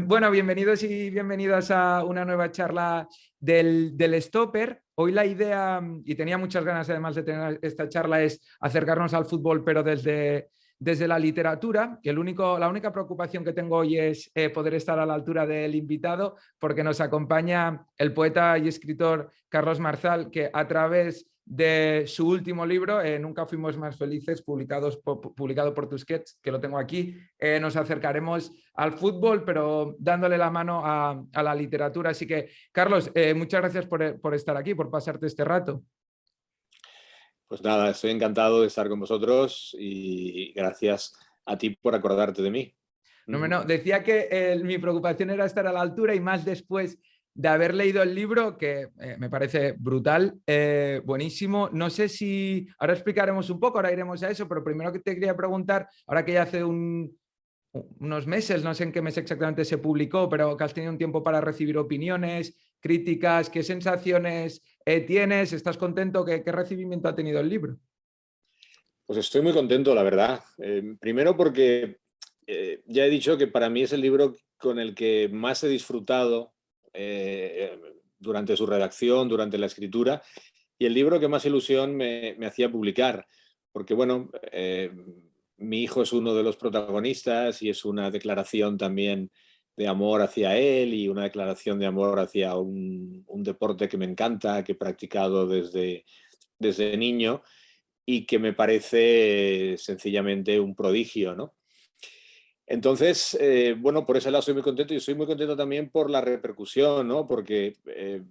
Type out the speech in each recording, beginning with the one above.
Bueno, bienvenidos y bienvenidas a una nueva charla del Stopper. Hoy la idea, y tenía muchas ganas además de tener esta charla, es acercarnos al fútbol, pero desde la literatura. Que la única preocupación que tengo hoy es poder estar a la altura del invitado, porque nos acompaña el poeta y escritor Carlos Marzal, que a través de su último libro, Nunca fuimos más felices, publicado por Tusquets, que lo tengo aquí, nos acercaremos al fútbol, pero dándole la mano a la literatura. Así que, Carlos, muchas gracias por estar aquí, por pasarte este rato. Pues nada, estoy encantado de estar con vosotros y gracias a ti por acordarte de mí. No, decía que mi preocupación era estar a la altura y más después de haber leído el libro, que me parece brutal, buenísimo. No sé si ahora explicaremos un poco, ahora iremos a eso, pero primero que te quería preguntar, ahora que ya hace unos meses, no sé en qué mes exactamente se publicó, pero que has tenido un tiempo para recibir opiniones, críticas, ¿qué sensaciones tienes? ¿Estás contento? ¿Qué recibimiento ha tenido el libro? Pues estoy muy contento, la verdad. Primero porque ya he dicho que para mí es el libro con el que más he disfrutado durante su redacción, durante la escritura, y el libro que más ilusión me hacía publicar. Porque, bueno, mi hijo es uno de los protagonistas y es una declaración también de amor hacia él y una declaración de amor hacia un deporte que me encanta, que he practicado desde niño y que me parece sencillamente un prodigio, ¿no? Entonces, bueno, por ese lado estoy muy contento y estoy muy contento también por la repercusión, ¿no? Porque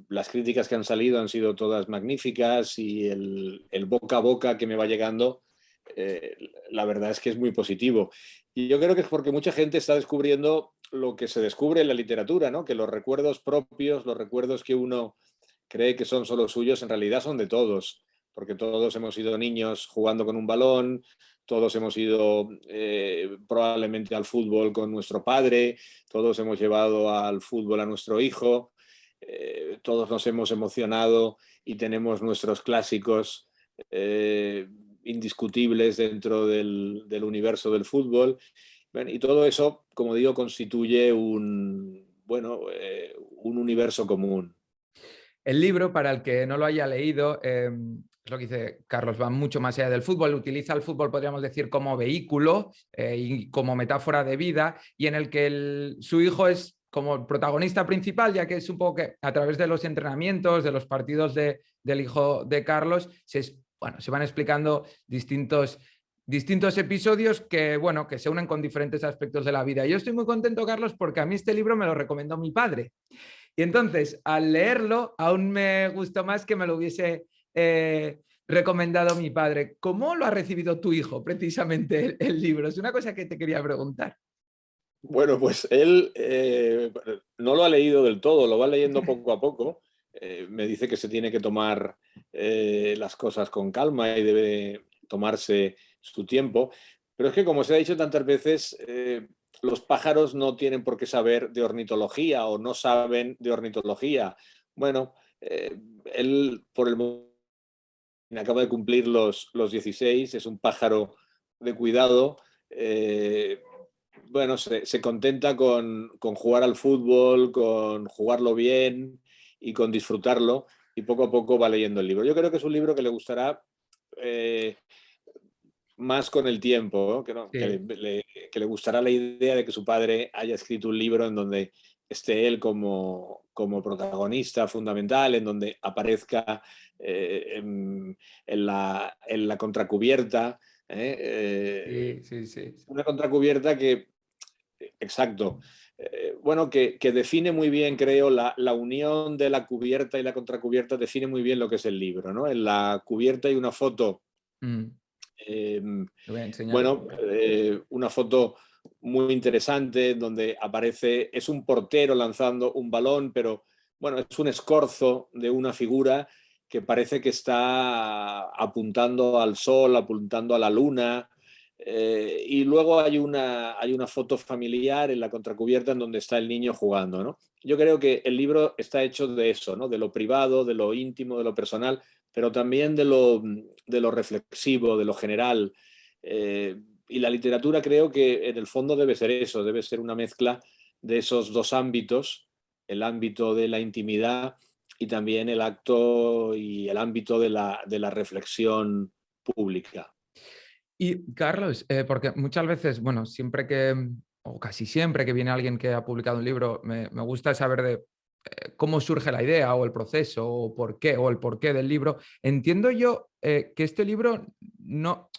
las críticas que han salido han sido todas magníficas y el boca a boca que me va llegando, eh, la verdad es que es muy positivo. Y yo creo que es porque mucha gente está descubriendo lo que se descubre en la literatura, ¿no? Que los recuerdos propios, los recuerdos que uno cree que son solo suyos, en realidad son de todos, porque todos hemos sido niños jugando con un balón, todos hemos ido probablemente al fútbol con nuestro padre, todos hemos llevado al fútbol a nuestro hijo, todos nos hemos emocionado y tenemos nuestros clásicos eh, indiscutibles dentro del universo del fútbol. Bueno, y todo eso, como digo, constituye un universo común. El libro, para el que no lo haya leído, es lo que dice Carlos, va mucho más allá del fútbol, utiliza el fútbol, podríamos decir, como vehículo y como metáfora de vida, y en el que su hijo es como el protagonista principal, ya que es un poco que a través de los entrenamientos, de los partidos del hijo de Carlos, se van explicando distintos episodios que se unen con diferentes aspectos de la vida. Yo estoy muy contento, Carlos, porque a mí este libro me lo recomendó mi padre. Y entonces, al leerlo, aún me gustó más que me lo hubiese recomendado mi padre. ¿Cómo lo ha recibido tu hijo, precisamente, el libro? Es una cosa que te quería preguntar. Bueno, pues él no lo ha leído del todo, lo va leyendo poco a poco. Me dice que se tiene que tomar las cosas con calma y debe tomarse su tiempo. Pero es que, como se ha dicho tantas veces, los pájaros no tienen por qué saber de ornitología o no saben de ornitología. Bueno, él por el momento acaba de cumplir los 16, es un pájaro de cuidado. Bueno, se contenta con jugar al fútbol, con jugarlo bien y con disfrutarlo, y poco a poco va leyendo el libro. Yo creo que es un libro que le gustará eh, más con el tiempo, ¿no? Sí. Que le gustará la idea de que su padre haya escrito un libro en donde esté él como protagonista fundamental, en donde aparezca en la contracubierta. Sí, sí, sí. Una contracubierta que, exacto, bueno, que define muy bien, creo, la unión de la cubierta y la contracubierta define muy bien lo que es el libro, ¿no? En la cubierta hay una foto Mm, eh, lo voy a enseñar. bueno, una foto muy interesante donde aparece, es un portero lanzando un balón, pero bueno, es un escorzo de una figura que parece que está apuntando al sol, apuntando a la luna. Y luego hay una foto familiar en la contracubierta en donde está el niño jugando, ¿no? Yo creo que el libro está hecho de eso, ¿no? De lo privado, de lo íntimo, de lo personal, pero también de lo reflexivo, de lo general. Y la literatura creo que en el fondo debe ser eso, debe ser una mezcla de esos dos ámbitos, el ámbito de la intimidad y también el acto y el ámbito de la reflexión pública. Y Carlos, porque muchas veces, bueno, siempre que, o casi siempre que viene alguien que ha publicado un libro, me gusta saber de cómo surge la idea o el proceso o por qué o el porqué del libro. Entiendo yo que este libro no,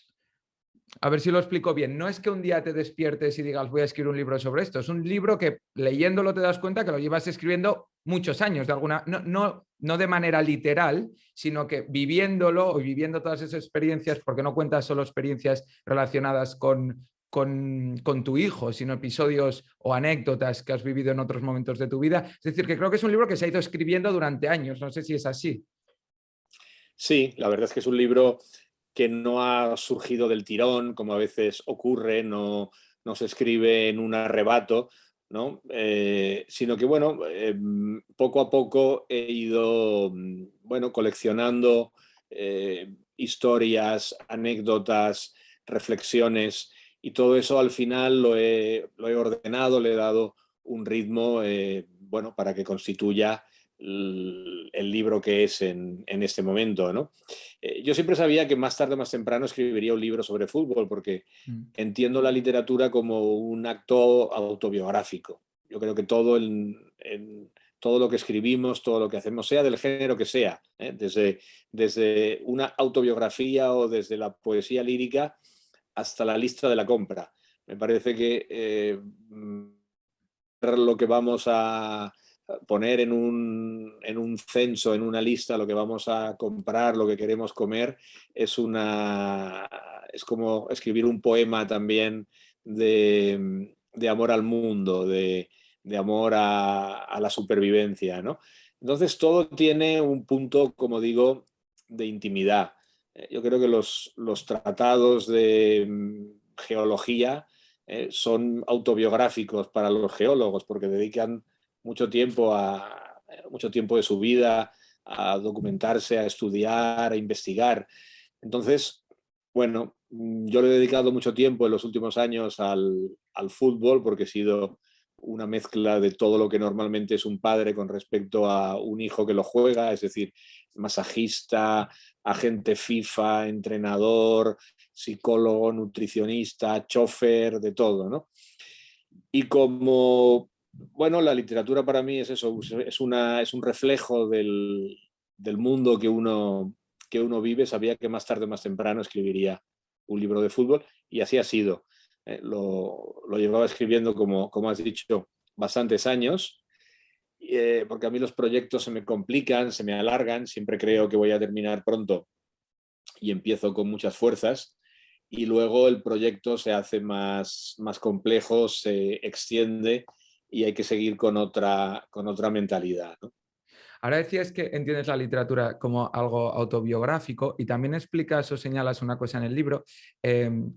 a ver si lo explico bien. No es que un día te despiertes y digas voy a escribir un libro sobre esto. Es un libro que leyéndolo te das cuenta que lo llevas escribiendo muchos años, de alguna, no de manera literal, sino que viviéndolo y viviendo todas esas experiencias, porque no cuentas solo experiencias relacionadas con tu hijo, sino episodios o anécdotas que has vivido en otros momentos de tu vida. Es decir, que creo que es un libro que se ha ido escribiendo durante años. No sé si es así. Sí, la verdad es que es un libro que no ha surgido del tirón, como a veces ocurre, no se escribe en un arrebato, ¿no? Sino que, bueno, poco a poco he ido, bueno, coleccionando historias, anécdotas, reflexiones, y todo eso al final lo he ordenado, le he dado un ritmo, bueno, para que constituya el libro que es en este momento, ¿no? Yo siempre sabía que más tarde o más temprano escribiría un libro sobre fútbol, porque Mm. entiendo la literatura como un acto autobiográfico. Yo creo que todo lo que escribimos, todo lo que hacemos, sea del género que sea, desde una autobiografía o desde la poesía lírica hasta la lista de la compra. Me parece que lo que vamos a poner en un censo, en una lista, lo que vamos a comprar, lo que queremos comer, es como escribir un poema también de amor al mundo, de amor a la supervivencia, ¿no? Entonces todo tiene un punto, como digo, de intimidad. Yo creo que los tratados de geología son autobiográficos para los geólogos, porque dedican mucho tiempo de su vida a documentarse, a estudiar, a investigar. Entonces, bueno, yo le he dedicado mucho tiempo en los últimos años al fútbol, porque he sido una mezcla de todo lo que normalmente es un padre con respecto a un hijo que lo juega, es decir, masajista, agente FIFA, entrenador, psicólogo, nutricionista, chofer, de todo, ¿no? Y como, bueno, la literatura para mí es eso, es un reflejo del mundo que uno vive, sabía que más tarde o más temprano escribiría un libro de fútbol, y así ha sido. Lo llevaba escribiendo, como has dicho, bastantes años, porque a mí los proyectos se me complican, se me alargan, siempre creo que voy a terminar pronto y empiezo con muchas fuerzas, y luego el proyecto se hace más complejo, se extiende y hay que seguir con otra mentalidad, ¿no? Ahora decías que entiendes la literatura como algo autobiográfico y también explicas o señalas una cosa en el libro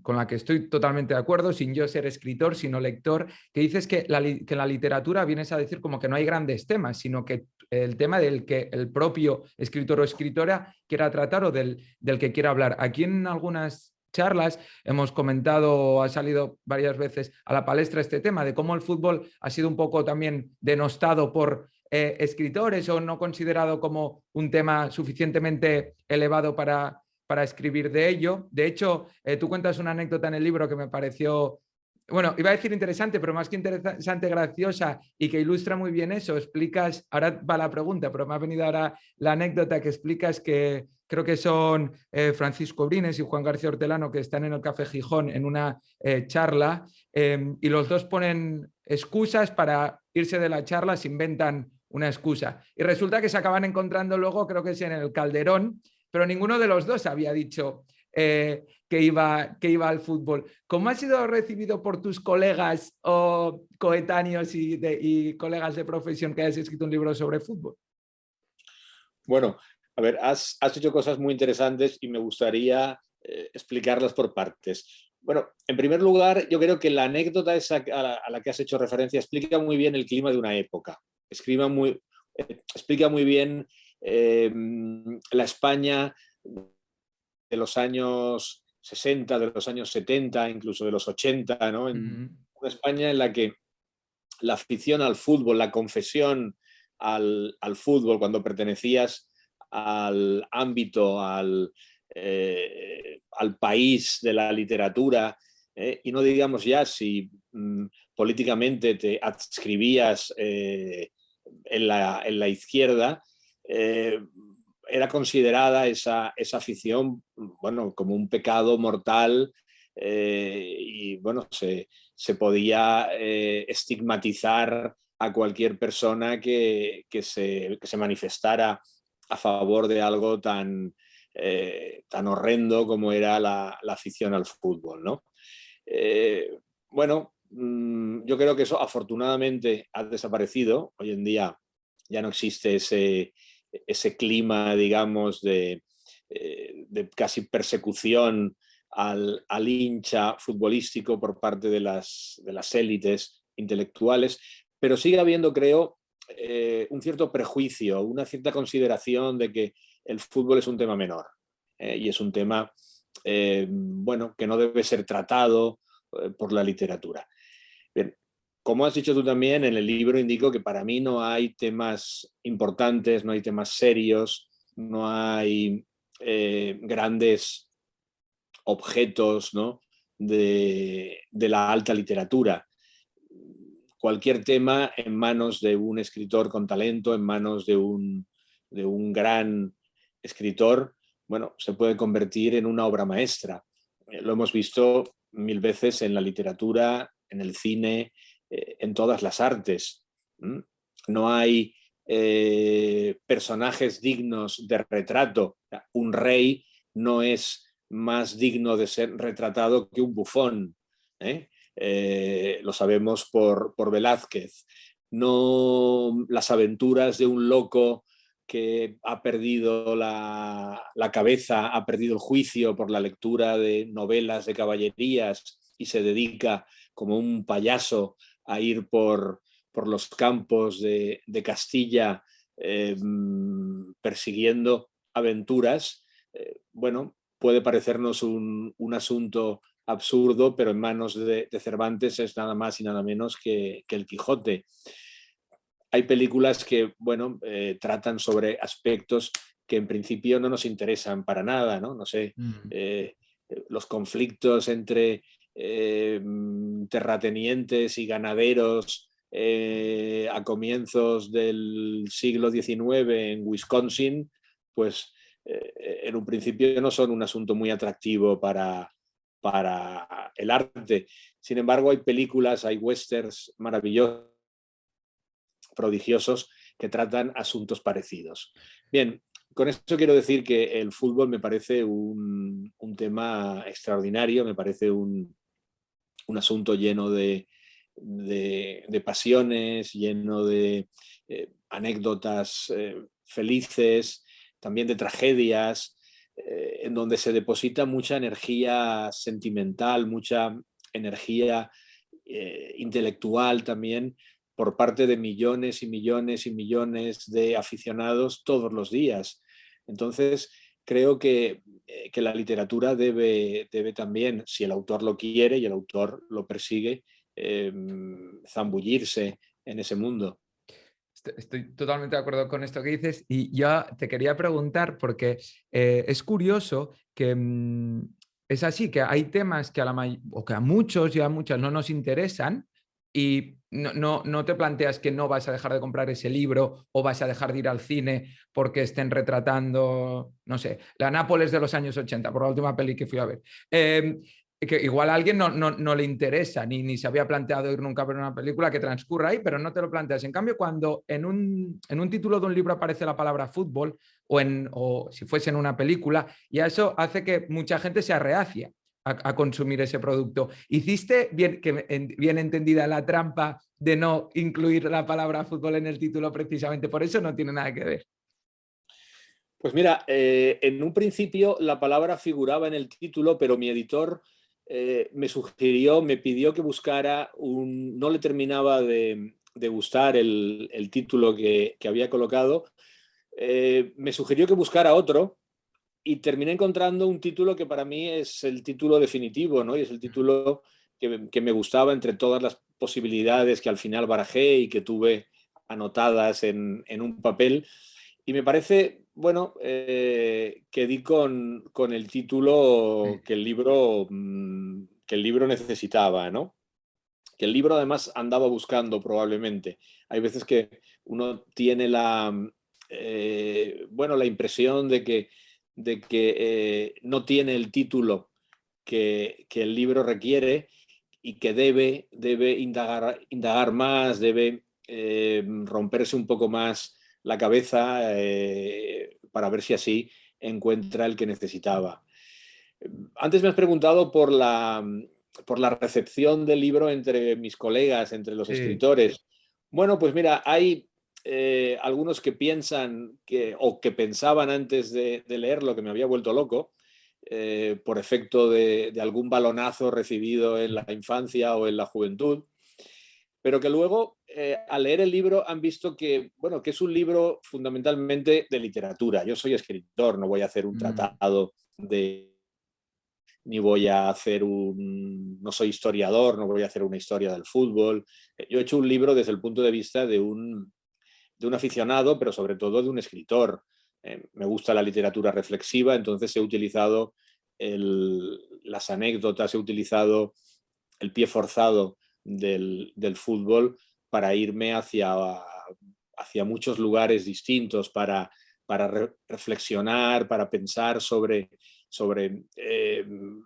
con la que estoy totalmente de acuerdo, sin yo ser escritor, sino lector, que dices que que en la literatura vienes a decir como que no hay grandes temas, sino que el tema del que el propio escritor o escritora quiera tratar o del que quiera hablar. Aquí en algunas charlas hemos comentado, ha salido varias veces a la palestra este tema de cómo el fútbol ha sido un poco también denostado por escritores o no considerado como un tema suficientemente elevado para escribir de ello. De hecho, tú cuentas una anécdota en el libro que me pareció, bueno, iba a decir interesante, pero más que interesante, graciosa y que ilustra muy bien eso. Explicas, ahora va la pregunta, pero me ha venido ahora la anécdota que explicas que creo que son Francisco Brines y Juan García Hortelano que están en el Café Gijón en una charla y los dos ponen excusas para irse de la charla, se inventan una excusa. Y resulta que se acaban encontrando luego, creo que es en el Calderón, pero ninguno de los dos había dicho que iba al fútbol. ¿Cómo ha sido recibido por tus colegas o coetáneos y colegas de profesión que hayas escrito un libro sobre fútbol? Bueno, a ver, has hecho cosas muy interesantes y me gustaría explicarlas por partes. Bueno, en primer lugar, yo creo que la anécdota esa a la que has hecho referencia explica muy bien el clima de una época. Explica muy bien la España de los años 60, de los años 70, incluso de los 80, ¿no? En Mm. una España en la que la afición al fútbol, la confesión al fútbol, cuando pertenecías al ámbito, al país de la literatura, y no digamos ya si políticamente te adscribías en la izquierda, era considerada esa afición, bueno, como un pecado mortal, y bueno, se podía estigmatizar a cualquier persona que se manifestara a favor de algo tan horrendo como era la afición al fútbol, ¿no? Bueno, yo creo que eso afortunadamente ha desaparecido. Hoy en día ya no existe ese clima, digamos, de casi persecución al hincha futbolístico por parte de las élites intelectuales, pero sigue habiendo, creo, un cierto prejuicio, una cierta consideración de que el fútbol es un tema menor, y es un tema bueno, que no debe ser tratado por la literatura. Bien, como has dicho tú también, en el libro indico que para mí no hay temas importantes, no hay temas serios, no hay grandes objetos, ¿no?, de la alta literatura. Cualquier tema en manos de un escritor con talento, en manos de un gran escritor, bueno, se puede convertir en una obra maestra. Lo hemos visto mil veces en la literatura, en el cine, en todas las artes. No hay personajes dignos de retrato. Un rey no es más digno de ser retratado que un bufón, ¿eh? Lo sabemos por Velázquez. No las aventuras de un loco que ha perdido la cabeza, ha perdido el juicio por la lectura de novelas de caballerías y se dedica como un payaso a ir por los campos de Castilla persiguiendo aventuras. Bueno, puede parecernos un asunto absurdo, pero en manos de Cervantes es nada más y nada menos que el Quijote. Hay películas que, bueno, tratan sobre aspectos que en principio no nos interesan para nada, ¿no? No sé, los conflictos entre terratenientes y ganaderos a comienzos del siglo XIX en Wisconsin, pues en un principio no son un asunto muy atractivo para el arte. Sin embargo, hay películas, hay westerns maravillosos, prodigiosos, que tratan asuntos parecidos. Bien, con esto quiero decir que el fútbol me parece un tema extraordinario, me parece un asunto lleno de pasiones, lleno de anécdotas felices, también de tragedias, en donde se deposita mucha energía sentimental, mucha energía intelectual también, por parte de millones y millones y millones de aficionados todos los días. Entonces, creo que la literatura debe también, si el autor lo quiere y el autor lo persigue, zambullirse en ese mundo. Estoy totalmente de acuerdo con esto que dices y yo te quería preguntar porque es curioso que es así, que hay temas que o que a muchos y a muchas no nos interesan y no te planteas que no vas a dejar de comprar ese libro o vas a dejar de ir al cine porque estén retratando, no sé, la Nápoles de los años 80, por la última peli que fui a ver. Que igual a alguien no le interesa, ni se había planteado ir nunca a ver una película que transcurra ahí, pero no te lo planteas. En cambio, cuando en un título de un libro aparece la palabra fútbol o si fuese en una película, ya eso hace que mucha gente sea reacia a consumir ese producto. ¿Hiciste bien entendida la trampa de no incluir la palabra fútbol en el título precisamente por eso? No tiene nada que ver. Pues mira, en un principio la palabra figuraba en el título, pero mi editor me pidió que buscara no le terminaba de gustar el título que había colocado, me sugirió que buscara otro y terminé encontrando un título que para mí es el título definitivo, ¿no? Y es el título que me gustaba entre todas las posibilidades que al final barajé y que tuve anotadas en un papel. Y me parece, bueno, que di con el título que que el libro necesitaba, ¿no? Que el libro además andaba buscando probablemente. Hay veces que uno tiene bueno, la impresión de que no tiene el título que el libro requiere y que debe indagar más, debe romperse un poco más la cabeza para ver si así encuentra el que necesitaba. Antes me has preguntado por la recepción del libro entre mis colegas, entre los Sí, escritores. Bueno, pues mira, hay algunos que piensan o que pensaban antes de leerlo que me había vuelto loco por efecto de algún balonazo recibido en la infancia o en la juventud, pero que luego al leer el libro han visto que, bueno, que es un libro fundamentalmente de literatura. Yo soy escritor, no voy a hacer un mm, tratado ni voy a hacer no soy historiador, no voy a hacer una historia del fútbol. Yo he hecho un libro desde el punto de vista de un aficionado, pero sobre todo de un escritor. Me gusta la literatura reflexiva, entonces he utilizado las anécdotas, he utilizado el pie forzado del fútbol para irme hacia muchos lugares distintos, para reflexionar, para pensar sobre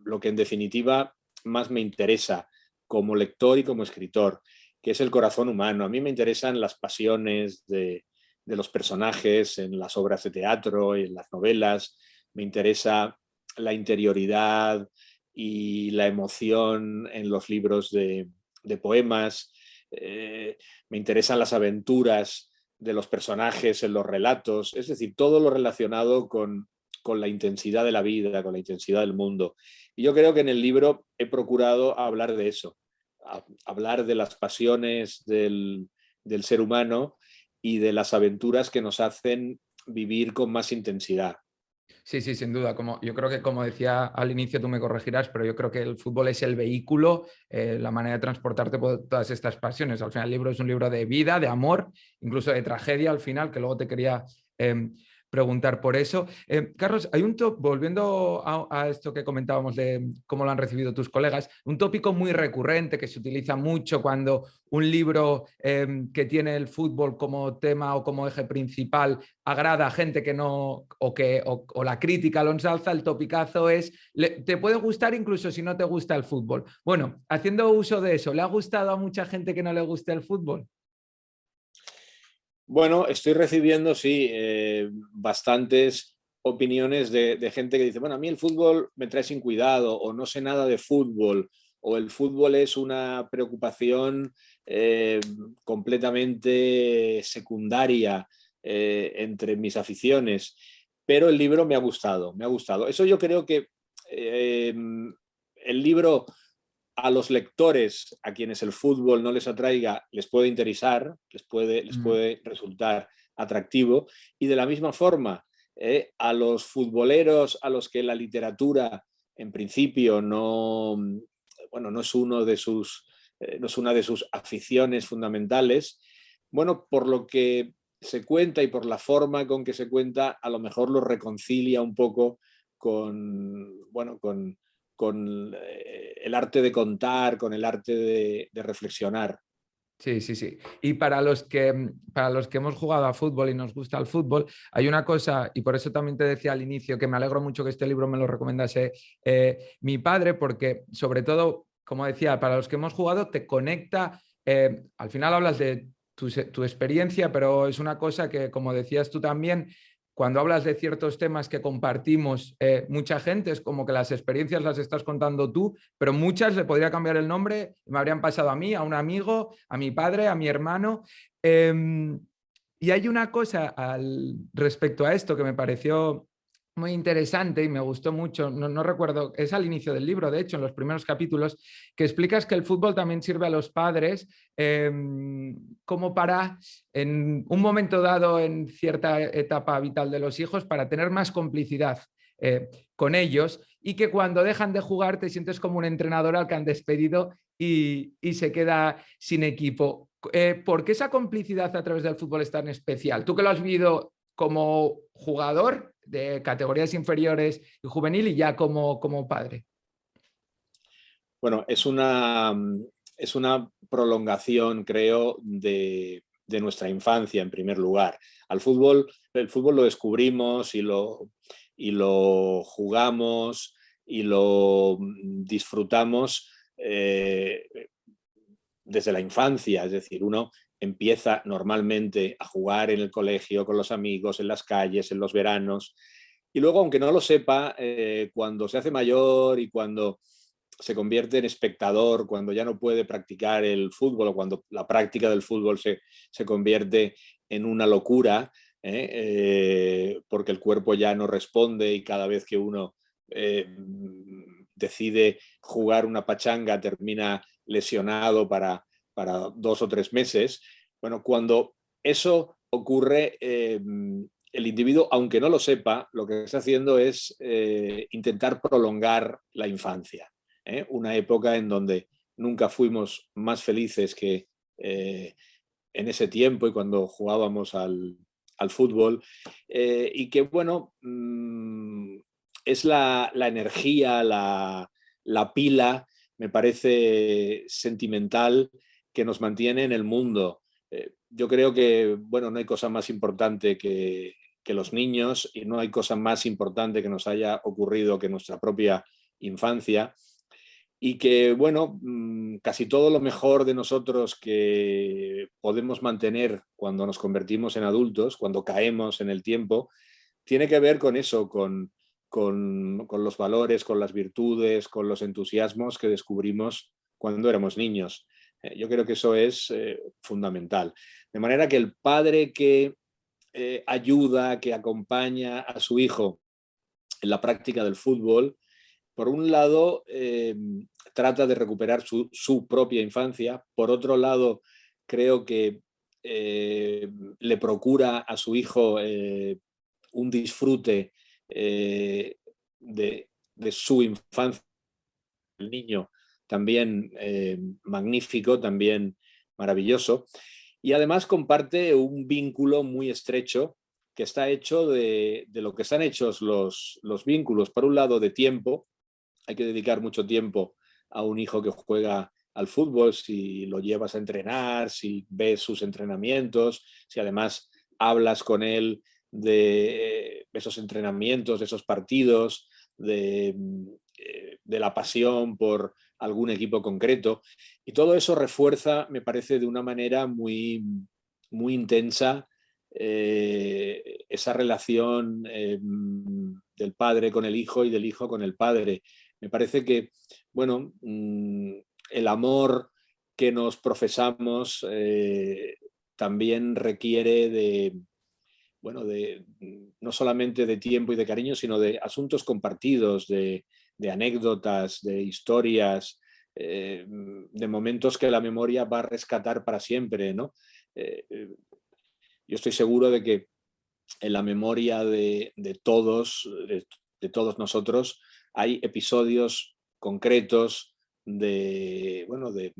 lo que en definitiva más me interesa como lector y como escritor, que es el corazón humano. A mí me interesan las pasiones de los personajes en las obras de teatro y en las novelas, me interesa la interioridad y la emoción en los libros de poemas, me interesan las aventuras de los personajes en los relatos, es decir, todo lo relacionado con la intensidad de la vida, con la intensidad del mundo. Y yo creo que en el libro he procurado hablar de eso, hablar de las pasiones del ser humano y de las aventuras que nos hacen vivir con más intensidad. sí, sí, sin duda. Como, yo creo que, como decía al inicio, tú me corregirás, pero yo creo que el fútbol es el vehículo, la manera de transportarte por todas estas pasiones. Al final, el libro es un libro de vida, de amor, incluso de tragedia al final, que luego te quería preguntar por eso. Carlos, hay volviendo a esto que comentábamos de cómo lo han recibido tus colegas, un tópico muy recurrente que se utiliza mucho cuando un libro que tiene el fútbol como tema o como eje principal agrada a gente que no, o la crítica lo ensalza, el topicazo es, te puede gustar incluso si no te gusta el fútbol. Bueno, haciendo uso de eso, ¿le ha gustado a mucha gente que no le guste el fútbol? Bueno, estoy recibiendo, sí, bastantes opiniones de gente que dice, bueno, a mí el fútbol me trae sin cuidado, o no sé nada de fútbol, o el fútbol es una preocupación completamente secundaria entre mis aficiones. Pero el libro me ha gustado, me ha gustado. Eso yo creo que el libro a los lectores, a quienes el fútbol no les atraiga, les puede interesar, les puede resultar atractivo. Y de la misma forma, a los futboleros a los que la literatura en principio no, bueno, no es, no es una de sus aficiones fundamentales, bueno, por lo que se cuenta y por la forma con que se cuenta, a lo mejor lo reconcilia un poco bueno, con el arte de contar, con el arte de reflexionar. Sí, sí, sí. Y para los que hemos jugado a fútbol y nos gusta el fútbol, hay una cosa, y por eso también te decía al inicio que me alegro mucho que este libro me lo recomendase mi padre, porque sobre todo, como decía, para los que hemos jugado, te conecta, al final hablas de tu experiencia, pero es una cosa que, como decías tú también, cuando hablas de ciertos temas que compartimos mucha gente, es como que las experiencias las estás contando tú, pero muchas le podría cambiar el nombre, me habrían pasado a mí, a un amigo, a mi padre, a mi hermano. Y hay una cosa respecto a esto que me pareció muy interesante y me gustó mucho, no recuerdo, es al inicio del libro, de hecho, en los primeros capítulos, que explicas que el fútbol también sirve a los padres como para, en un momento dado, en cierta etapa vital de los hijos, para tener más complicidad con ellos y que cuando dejan de jugar te sientes como un entrenador al que han despedido y se queda sin equipo. ¿Por qué esa complicidad a través del fútbol es tan especial? Tú que lo has vivido como jugador de categorías inferiores y juvenil y ya como padre. Bueno, es una prolongación, creo, de nuestra infancia, en primer lugar. El fútbol lo descubrimos y lo jugamos y lo disfrutamos desde la infancia. Es decir, uno empieza normalmente a jugar en el colegio, con los amigos, en las calles, en los veranos. Y luego, aunque no lo sepa, cuando se hace mayor y cuando se convierte en espectador, cuando ya no puede practicar el fútbol o cuando la práctica del fútbol se convierte en una locura, porque el cuerpo ya no responde y cada vez que uno decide jugar una pachanga termina lesionado para 2 o 3 meses. Bueno, cuando eso ocurre, el individuo, aunque no lo sepa, lo que está haciendo es intentar prolongar la infancia. Una época en donde nunca fuimos más felices que en ese tiempo y cuando jugábamos al fútbol. Y que, bueno, es la energía, la pila, me parece sentimental, que nos mantiene en el mundo. Yo creo que, bueno, no hay cosa más importante que los niños y no hay cosa más importante que nos haya ocurrido que nuestra propia infancia. Y que, bueno, casi todo lo mejor de nosotros que podemos mantener cuando nos convertimos en adultos, cuando caemos en el tiempo, tiene que ver con eso, con los valores, con las virtudes, con los entusiasmos que descubrimos cuando éramos niños. Yo creo que eso es fundamental. De manera que el padre que ayuda, que acompaña a su hijo en la práctica del fútbol, por un lado, trata de recuperar su propia infancia. Por otro lado, creo que le procura a su hijo un disfrute de su infancia, el niño, también magnífico, también maravilloso. Y además comparte un vínculo muy estrecho que está hecho de lo que están hechos los vínculos. Por un lado, de tiempo. Hay que dedicar mucho tiempo a un hijo que juega al fútbol, si lo llevas a entrenar, si ves sus entrenamientos, si además hablas con él de esos entrenamientos, de esos partidos, de la pasión por algún equipo concreto. Y todo eso refuerza, me parece, de una manera muy, muy intensa esa relación del padre con el hijo y del hijo con el padre. Me parece que, bueno, el amor que nos profesamos también requiere bueno, no solamente de tiempo y de cariño, sino de asuntos compartidos, de anécdotas, de historias, de momentos que la memoria va a rescatar para siempre, ¿no? Yo estoy seguro de que en la memoria de todos nosotros, hay episodios concretos bueno, de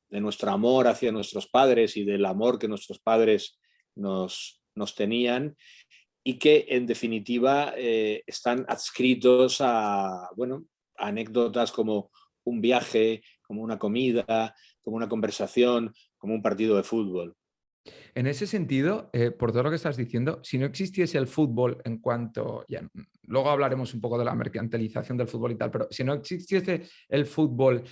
nuestro amor hacia nuestros padres y del amor que nuestros padres nos tenían y que en definitiva están adscritos a, bueno, a anécdotas como un viaje, como una comida, como una conversación, como un partido de fútbol. En ese sentido, por todo lo que estás diciendo, si no existiese el fútbol en cuanto, ya, luego hablaremos un poco de la mercantilización del fútbol y tal, pero si no existiese el fútbol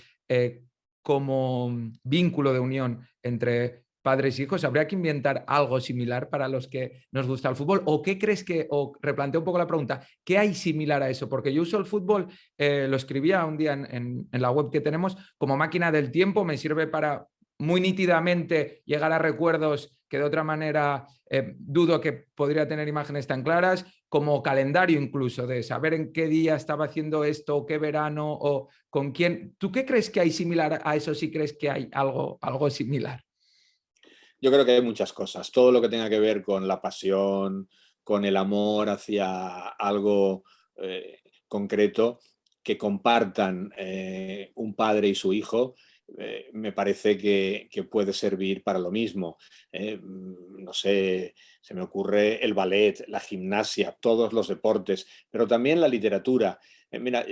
como vínculo de unión entre padres e hijos, ¿habría que inventar algo similar para los que nos gusta el fútbol? ¿O qué crees que, o replanteo un poco la pregunta, ¿qué hay similar a eso? Porque yo uso el fútbol, lo escribía un día en la web que tenemos, como máquina del tiempo, me sirve para muy nítidamente llegar a recuerdos que de otra manera dudo que podría tener imágenes tan claras, como calendario incluso, de saber en qué día estaba haciendo esto, o qué verano, o con quién. ¿Tú qué crees que hay similar a eso si crees que hay algo similar? Yo creo que hay muchas cosas. Todo lo que tenga que ver con la pasión, con el amor hacia algo concreto, que compartan un padre y su hijo, me parece que puede servir para lo mismo. No sé, se me ocurre el ballet, la gimnasia, todos los deportes, pero también la literatura. Mira,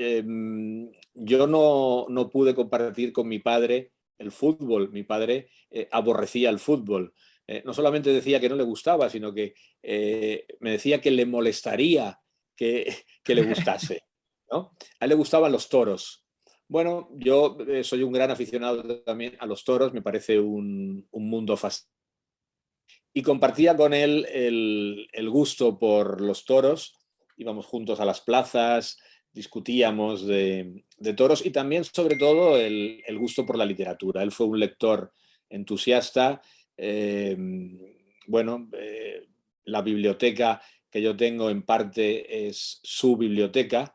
yo no pude compartir con mi padre el fútbol. Mi padre aborrecía el fútbol. No solamente decía que no le gustaba, sino que me decía que le molestaría que le gustase, ¿no? A él le gustaban los toros. Bueno, yo soy un gran aficionado también a los toros, me parece un mundo fascinante. Y compartía con él el gusto por los toros, íbamos juntos a las plazas, discutíamos de toros y también, sobre todo, el gusto por la literatura. Él fue un lector entusiasta. Eh, bueno, la biblioteca que yo tengo en parte es su biblioteca,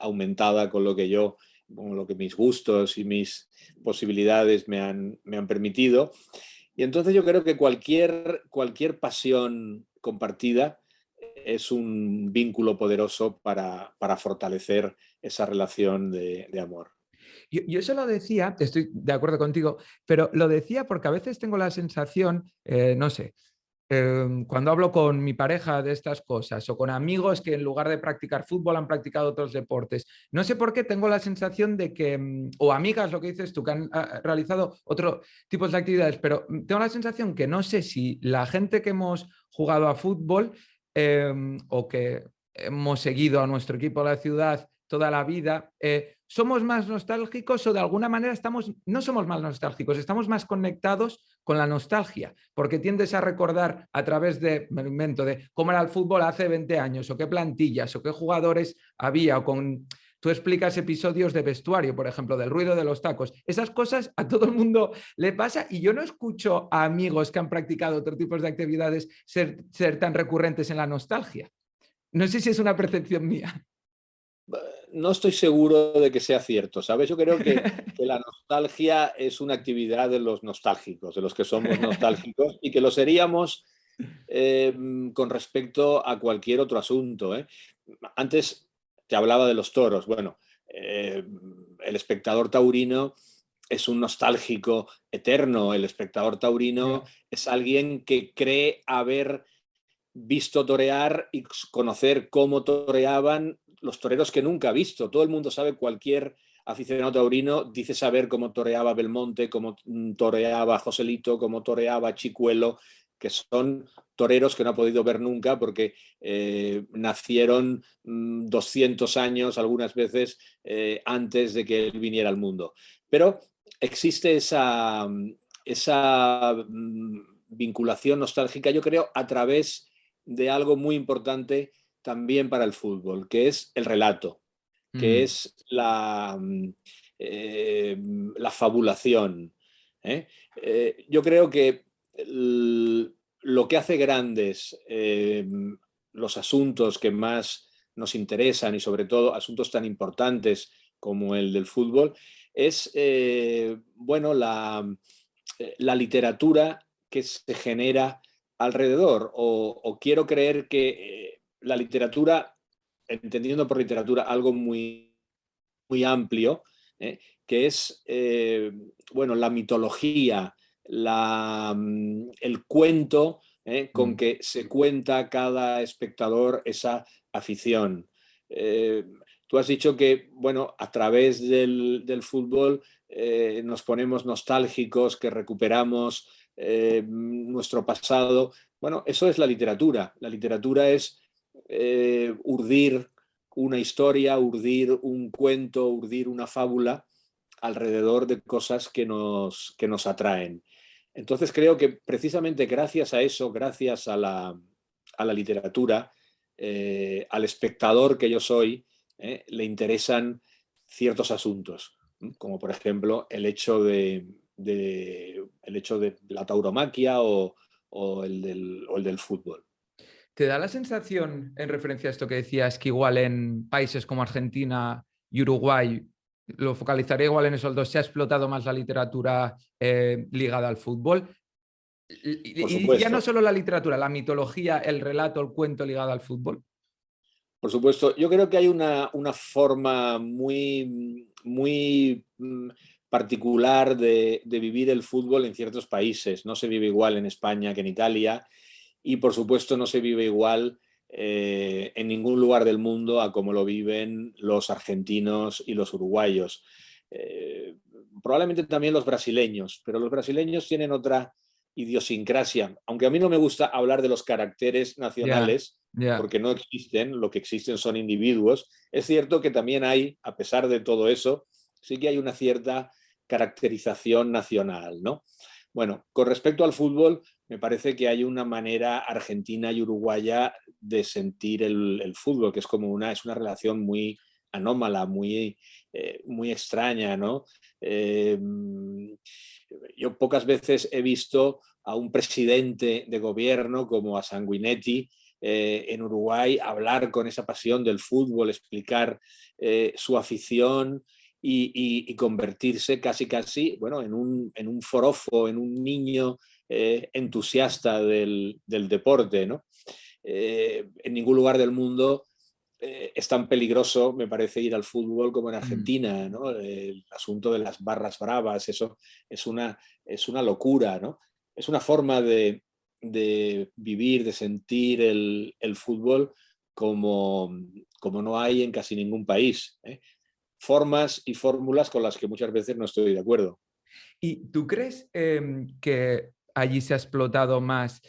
aumentada con lo que mis gustos y mis posibilidades me han permitido. Y entonces yo creo que cualquier pasión compartida es un vínculo poderoso para fortalecer esa relación de amor. Yo eso lo decía, estoy de acuerdo contigo, pero lo decía porque a veces tengo la sensación, no sé, cuando hablo con mi pareja de estas cosas o con amigos que en lugar de practicar fútbol han practicado otros deportes, no sé por qué tengo la sensación de que, o amigas, lo que dices tú, que han realizado otros tipos de actividades, pero tengo la sensación que no sé si la gente que hemos jugado a fútbol o que hemos seguido a nuestro equipo de la ciudad toda la vida, somos más nostálgicos o de alguna manera no somos más nostálgicos, estamos más conectados con la nostalgia, porque tiendes a recordar a través me invento, de cómo era el fútbol hace 20 años, o qué plantillas, o qué jugadores había, o con... Tú explicas episodios de vestuario, por ejemplo, del ruido de los tacos. Esas cosas a todo el mundo le pasa y yo no escucho a amigos que han practicado otro tipo de actividades ser tan recurrentes en la nostalgia. No sé si es una percepción mía. No estoy seguro de que sea cierto, ¿sabes? Yo creo que la nostalgia es una actividad de los nostálgicos, de los que somos nostálgicos y que lo seríamos eh, con respecto a cualquier otro asunto, ¿eh? Antes te hablaba de los toros. Bueno, el espectador taurino es un nostálgico eterno. El espectador taurino Yeah. es alguien que cree haber visto torear y conocer cómo toreaban los toreros que nunca ha visto. Todo el mundo sabe, cualquier aficionado taurino dice saber cómo toreaba Belmonte, cómo toreaba Joselito, cómo toreaba Chicuelo, que son toreros que no ha podido ver nunca porque nacieron 200 años, algunas veces, antes de que él viniera al mundo. Pero existe esa vinculación nostálgica, yo creo, a través de algo muy importante también para el fútbol, que es el relato, que Mm. es la fabulación. ¿Eh? Yo creo que lo que hace grandes los asuntos que más nos interesan y sobre todo asuntos tan importantes como el del fútbol es bueno, la literatura que se genera alrededor, o quiero creer que la literatura, entendiendo por literatura algo muy amplio, que es bueno, la mitología, el cuento con Mm. que se cuenta cada espectador esa afición. Eh, Tú has dicho que, bueno, a través del fútbol nos ponemos nostálgicos, que recuperamos nuestro pasado. Bueno, eso es la literatura. La literatura es urdir una historia, urdir un cuento, urdir una fábula alrededor de cosas que nos atraen. Entonces creo que precisamente gracias a eso, gracias a la literatura, al espectador que yo soy, le interesan ciertos asuntos, como por ejemplo el hecho de la tauromaquia o el del fútbol. ¿Te da la sensación, en referencia a esto que decías, que igual en países como Argentina y Uruguay, lo focalizaría igual en esos dos, se ha explotado más la literatura ligada al fútbol? Por Y ya no supuesto. solo la literatura, la mitología, el relato, el cuento ligado al fútbol. Por supuesto, yo creo que hay una forma muy particular de vivir el fútbol en ciertos países. No se vive igual en España que en Italia y, por supuesto, no se vive igual en ningún lugar del mundo a como lo viven los argentinos y los uruguayos. Eh, Probablemente también los brasileños, pero los brasileños tienen otra idiosincrasia. Aunque a mí no me gusta hablar de los caracteres Ya, nacionales, ya. porque no existen, lo que existen son individuos. Es cierto que también hay, a pesar de todo eso, sí que hay una cierta caracterización nacional, ¿no? Bueno, con respecto al fútbol, me parece que hay una manera argentina y uruguaya de sentir el fútbol, que es como es una relación muy anómala, muy extraña, ¿no? Eh, yo pocas veces he visto a un presidente de gobierno como a Sanguinetti en Uruguay hablar con esa pasión del fútbol, explicar su afición y convertirse casi, bueno, en un forofo, en un niño entusiasta del deporte, ¿no? En ningún lugar del mundo es tan peligroso, me parece, ir al fútbol como en Mm. Argentina, ¿no? El asunto de las barras bravas, eso es una locura, ¿no? Es una forma de vivir, de sentir el fútbol como no hay en casi ningún país, ¿eh? Formas y fórmulas con las que muchas veces no estoy de acuerdo. ¿Y tú crees que allí se ha explotado más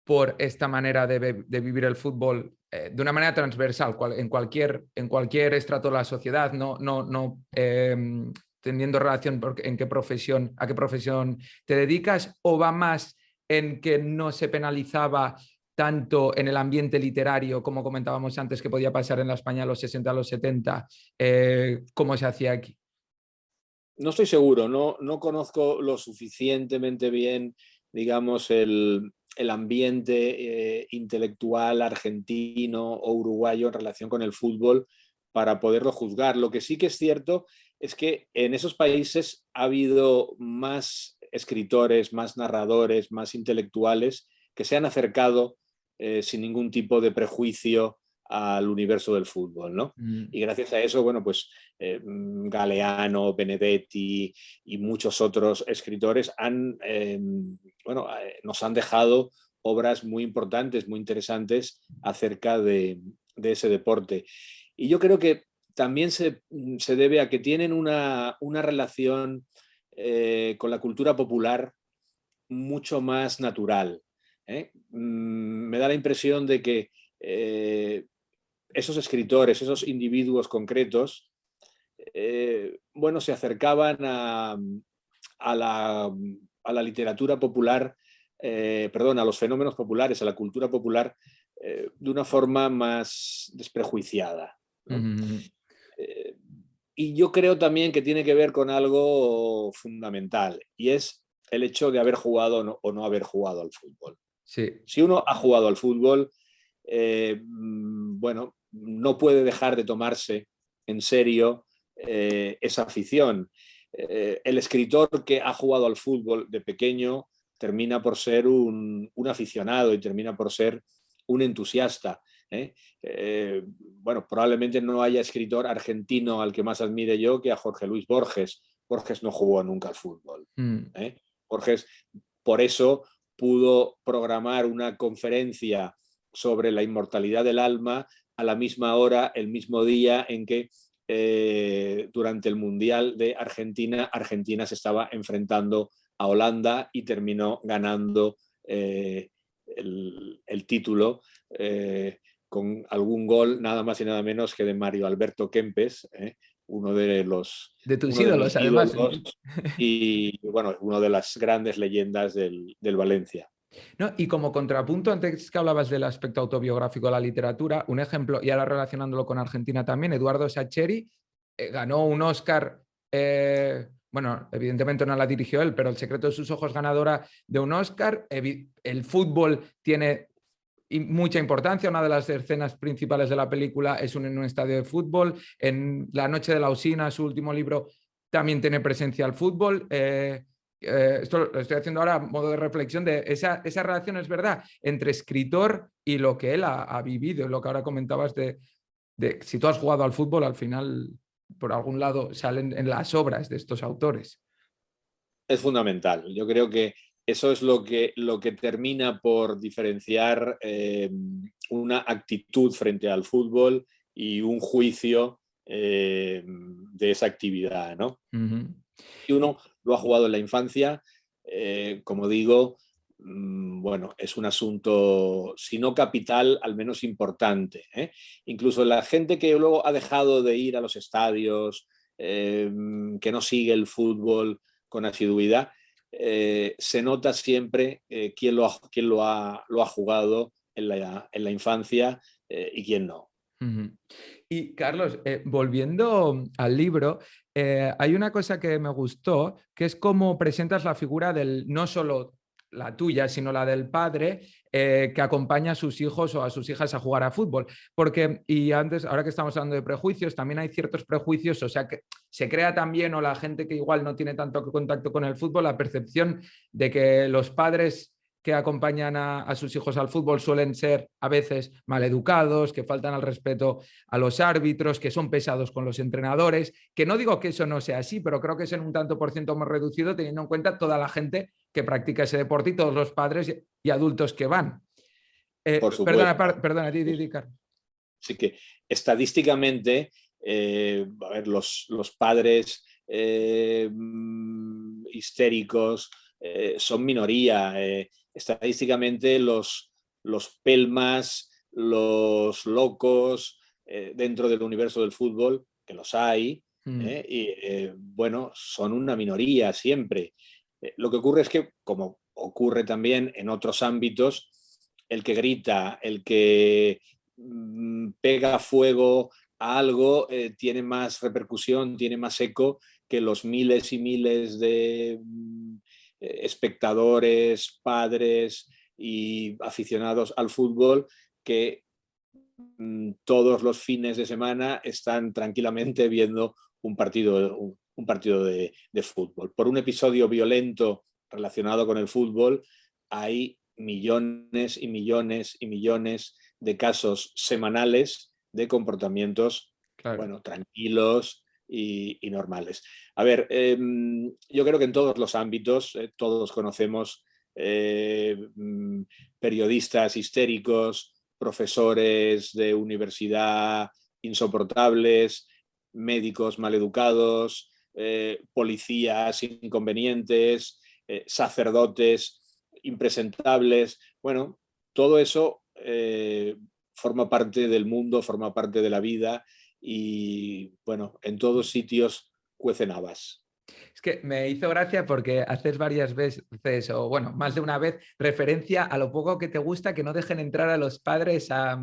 por esta manera de vivir el fútbol de una manera transversal, en cualquier estrato de la sociedad, no teniendo relación en qué profesión, a qué profesión te dedicas, o va más en que no se penalizaba tanto en el ambiente literario, como comentábamos antes, que podía pasar en la España de los 60 a los 70, como se hacía aquí? No estoy seguro, no conozco lo suficientemente bien, digamos, el ambiente intelectual argentino o uruguayo en relación con el fútbol para poderlo juzgar. Lo que sí que es cierto es que en esos países ha habido más escritores, más narradores, más intelectuales que se han acercado sin ningún tipo de prejuicio al universo del fútbol, ¿no? Mm. Y gracias a eso, bueno, pues Galeano, Benedetti y muchos otros escritores nos han dejado obras muy importantes, muy interesantes acerca de ese deporte. Y yo creo que también se debe a que tienen una relación con la cultura popular mucho más natural. Me da la impresión de que esos escritores, esos individuos concretos, bueno, se acercaban a, la, a la, literatura popular, perdón, a los fenómenos populares, a la cultura popular, de una forma más desprejuiciada, ¿no? Mm. Eh, y yo creo también que tiene que ver con algo fundamental, y es el hecho de haber jugado o no haber jugado al fútbol. Sí. Si uno ha jugado al fútbol, bueno, no puede dejar de tomarse en serio esa afición. El escritor que ha jugado al fútbol de pequeño termina por ser un aficionado y termina por ser un entusiasta. Bueno, probablemente no haya escritor argentino al que más admire yo que a Jorge Luis Borges. Borges no jugó nunca al fútbol. Mm. Borges, por eso, pudo programar una conferencia sobre la inmortalidad del alma a la misma hora, el mismo día en que durante el Mundial de Argentina, Argentina se estaba enfrentando a Holanda y terminó ganando el título con algún gol nada más y nada menos que de Mario Alberto Kempes, uno De tus uno de ídolos, mis además. ídolos y bueno, una de las grandes leyendas del Valencia. ¿No? Y como contrapunto, antes que hablabas del aspecto autobiográfico de la literatura, un ejemplo, y ahora relacionándolo con Argentina también, Eduardo Sacheri ganó un Oscar, bueno, evidentemente no la dirigió él, pero El secreto de sus ojos, ganadora de un Oscar. El fútbol tiene mucha importancia. Una de las escenas principales de la película es en un estadio de fútbol. En La noche de la usina, su último libro, también tiene presencia el fútbol. Esto lo estoy haciendo ahora a modo de reflexión de esa relación, es verdad, entre escritor y lo que él ha vivido, lo que ahora comentabas si tú has jugado al fútbol, al final, por algún lado, salen en las obras de estos autores. Es fundamental. Yo creo que eso es lo que termina por diferenciar una actitud frente al fútbol y un juicio de esa actividad, ¿no? Uh-huh. Si uno lo ha jugado en la infancia, como digo, bueno, es un asunto, si no capital, al menos importante, ¿eh? Incluso la gente que luego ha dejado de ir a los estadios, que no sigue el fútbol con asiduidad, se nota siempre quién lo ha jugado en la infancia y quién no. Uh-huh. Y Carlos, volviendo al libro, hay una cosa que me gustó, que es cómo presentas la figura del, no solo la tuya, sino la del padre que acompaña a sus hijos o a sus hijas a jugar a fútbol. Porque, y antes, ahora que estamos hablando de prejuicios, también hay ciertos prejuicios, o sea que se crea también, o la gente que igual no tiene tanto contacto con el fútbol, la percepción de que los padres que acompañan a sus hijos al fútbol suelen ser a veces maleducados, que faltan al respeto a los árbitros, que son pesados con los entrenadores, que no digo que eso no sea así, pero creo que es en un tanto por ciento más reducido teniendo en cuenta toda la gente que practica ese deporte y todos los padres y adultos que van. Por supuesto. Perdona, di, Carlos. Así que estadísticamente, a ver, los padres histéricos son minoría. Estadísticamente los pelmas, los locos dentro del universo del fútbol, que los hay, y bueno, son una minoría siempre. Lo que ocurre es que, como ocurre también en otros ámbitos, el que grita, el que pega fuego a algo tiene más repercusión, tiene más eco que los miles y miles de espectadores, padres y aficionados al fútbol que todos los fines de semana están tranquilamente viendo un partido de fútbol. Por un episodio violento relacionado con el fútbol hay millones y millones y millones de casos semanales de comportamientos, claro, bueno, tranquilos y normales. A ver, yo creo que en todos los ámbitos, todos conocemos periodistas histéricos, profesores de universidad insoportables, médicos maleducados, policías inconvenientes, sacerdotes impresentables. Bueno, todo eso forma parte del mundo, forma parte de la vida y, bueno, en todos sitios cuecen habas. Es que me hizo gracia porque haces varias veces, o bueno, más de una vez, referencia a lo poco que te gusta que no dejen entrar a los padres a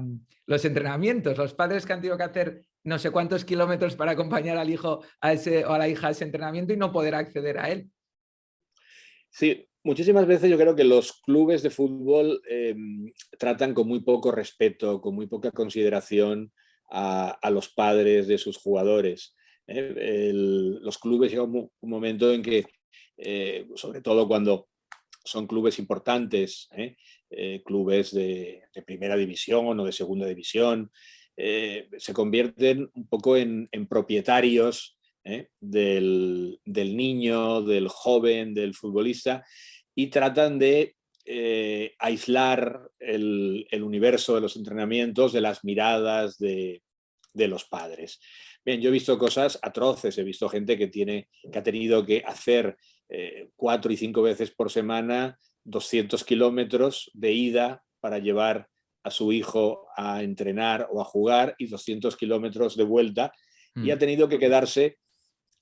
los entrenamientos. Los padres que han tenido que hacer no sé cuántos kilómetros para acompañar al hijo a ese, o a la hija a ese entrenamiento y no poder acceder a él. Sí, muchísimas veces yo creo que los clubes de fútbol tratan con muy poco respeto, con muy poca consideración a los padres de sus jugadores. Los clubes llega un momento en que, sobre todo cuando son clubes importantes, clubes de primera división o de segunda división, se convierten un poco en propietarios del niño, del joven, del futbolista, y tratan de aislar el universo de los entrenamientos de las miradas de los padres. Bien, yo he visto cosas atroces, he visto gente que ha tenido que hacer 4 y 5 veces por semana 200 kilómetros de ida para llevar a su hijo a entrenar o a jugar y 200 kilómetros de vuelta, y ha tenido que quedarse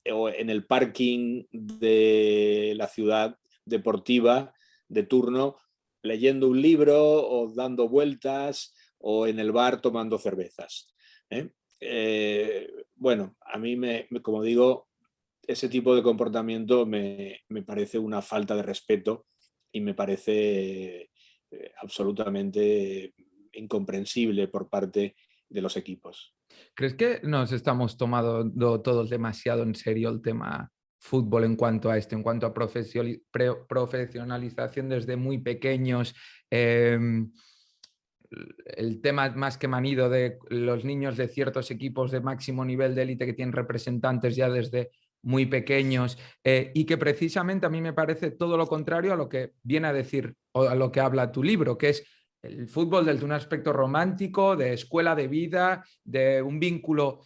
en el parking de la ciudad deportiva de turno leyendo un libro o dando vueltas o en el bar tomando cervezas. Bueno, a mí, como digo, ese tipo de comportamiento me parece una falta de respeto y me parece absolutamente incomprensible por parte de los equipos. ¿Crees que nos estamos tomando todos demasiado en serio el tema fútbol en cuanto a esto, en cuanto a profesionalización desde muy pequeños? el tema más que manido de los niños de ciertos equipos de máximo nivel de élite que tienen representantes ya desde muy pequeños, y que precisamente a mí me parece todo lo contrario a lo que viene a decir o a lo que habla tu libro, que es el fútbol desde un aspecto romántico, de escuela de vida, de un vínculo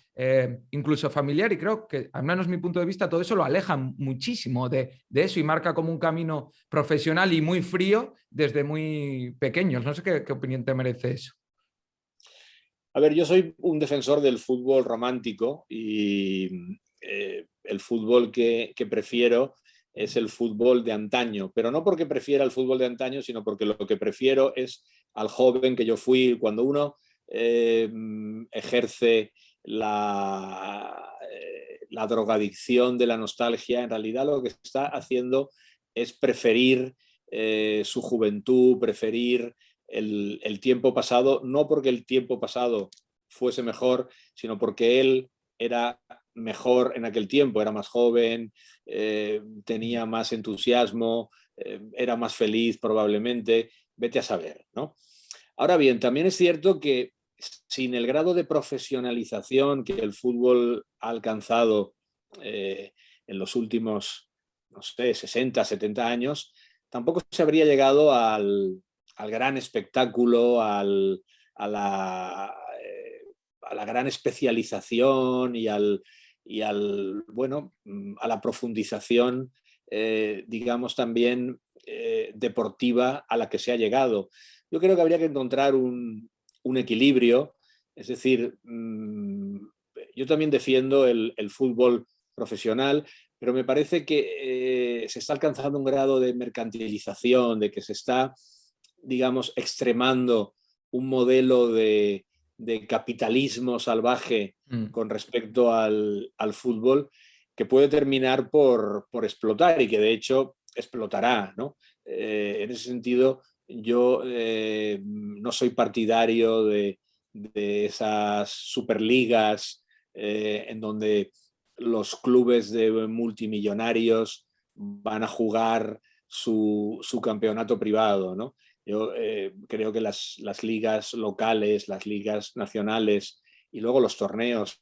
incluso familiar, y creo que, al menos mi punto de vista, todo eso lo aleja muchísimo de eso y marca como un camino profesional y muy frío desde muy pequeños. No sé qué opinión te merece eso. A ver, yo soy un defensor del fútbol romántico y el fútbol que prefiero es el fútbol de antaño, pero no porque prefiera el fútbol de antaño, sino porque lo que prefiero es al joven que yo fui. Cuando uno ejerce la drogadicción de la nostalgia, en realidad lo que está haciendo es preferir su juventud, preferir el tiempo pasado, no porque el tiempo pasado fuese mejor, sino porque él era mejor en aquel tiempo, era más joven, tenía más entusiasmo, era más feliz probablemente, vete a saber, ¿no? Ahora bien, también es cierto que sin el grado de profesionalización que el fútbol ha alcanzado en los últimos, no sé, 60, 70 años, tampoco se habría llegado al gran espectáculo, a la gran especialización bueno, a la profundización, digamos, también deportiva a la que se ha llegado. Yo creo que habría que encontrar un equilibrio, es decir, yo también defiendo el fútbol profesional, pero me parece que se está alcanzando un grado de mercantilización, de que se está, digamos, extremando un modelo de capitalismo salvaje con respecto al fútbol, que puede terminar por explotar y que de hecho explotará, ¿no? En ese sentido, yo no soy partidario de esas superligas en donde los clubes de multimillonarios van a jugar su campeonato privado, ¿no? Yo creo que las ligas locales, las ligas nacionales y luego los torneos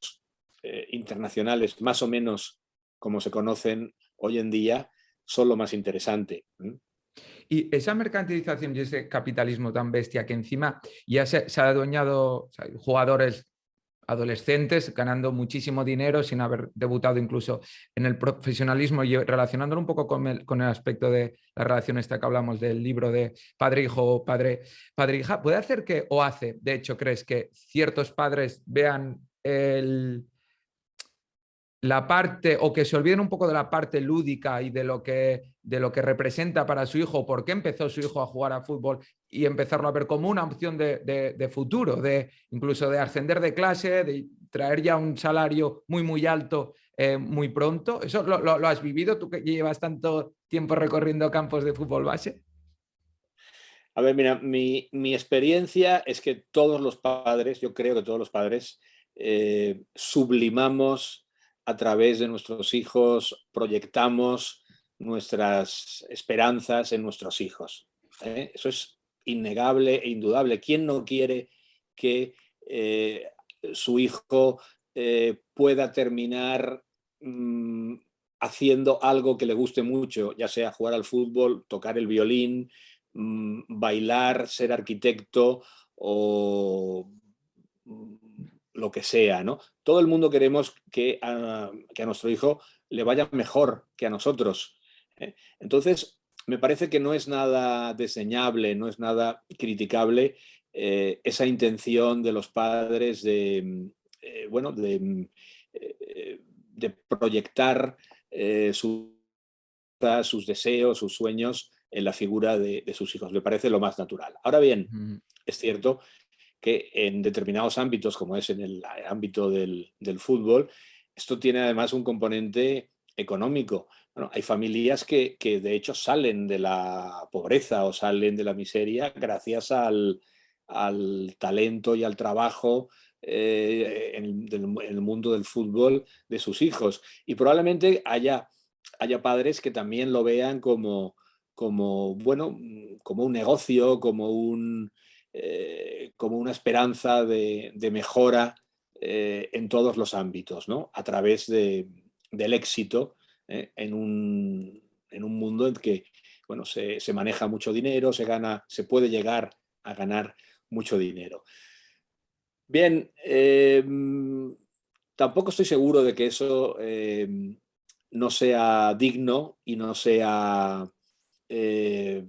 internacionales, más o menos como se conocen hoy en día, son lo más interesante. Y esa mercantilización y ese capitalismo tan bestia que encima ya se ha adueñado, o sea, jugadores adolescentes ganando muchísimo dinero sin haber debutado incluso en el profesionalismo, y relacionándolo un poco con el aspecto de la relación esta que hablamos del libro de padre-hijo o padre-hija, ¿puede hacer que, o hace, de hecho, crees que ciertos padres vean la parte, o que se olviden un poco de la parte lúdica y de lo que representa para su hijo, por qué empezó su hijo a jugar a fútbol, y empezarlo a ver como una opción de futuro, incluso de ascender de clase, de traer ya un salario muy alto muy pronto? ¿Eso lo has vivido tú, que llevas tanto tiempo recorriendo campos de fútbol base? A ver, mira, mi experiencia es que todos los padres, yo creo que todos los padres, sublimamos a través de nuestros hijos, proyectamos nuestras esperanzas en nuestros hijos. Eso es innegable e indudable. ¿Quién no quiere que su hijo pueda terminar haciendo algo que le guste mucho, ya sea jugar al fútbol, tocar el violín, bailar, ser arquitecto o lo que sea, ¿no? Todo el mundo queremos que a nuestro hijo le vaya mejor que a nosotros. Entonces, me parece que no es nada desdeñable, no es nada criticable esa intención de los padres bueno, de proyectar sus deseos, sus sueños en la figura de sus hijos. Me parece lo más natural. Ahora bien, es cierto que en determinados ámbitos, como es en el ámbito del fútbol, esto tiene además un componente económico. Bueno, hay familias que de hecho salen de la pobreza o salen de la miseria gracias al talento y al trabajo en el mundo del fútbol de sus hijos. Y probablemente haya padres que también lo vean como, bueno, como un negocio, como como una esperanza de mejora en todos los ámbitos, ¿no? A través del éxito en un mundo en que bueno, se maneja mucho dinero, se puede llegar a ganar mucho dinero. Bien, tampoco estoy seguro de que eso no sea digno y no sea, eh,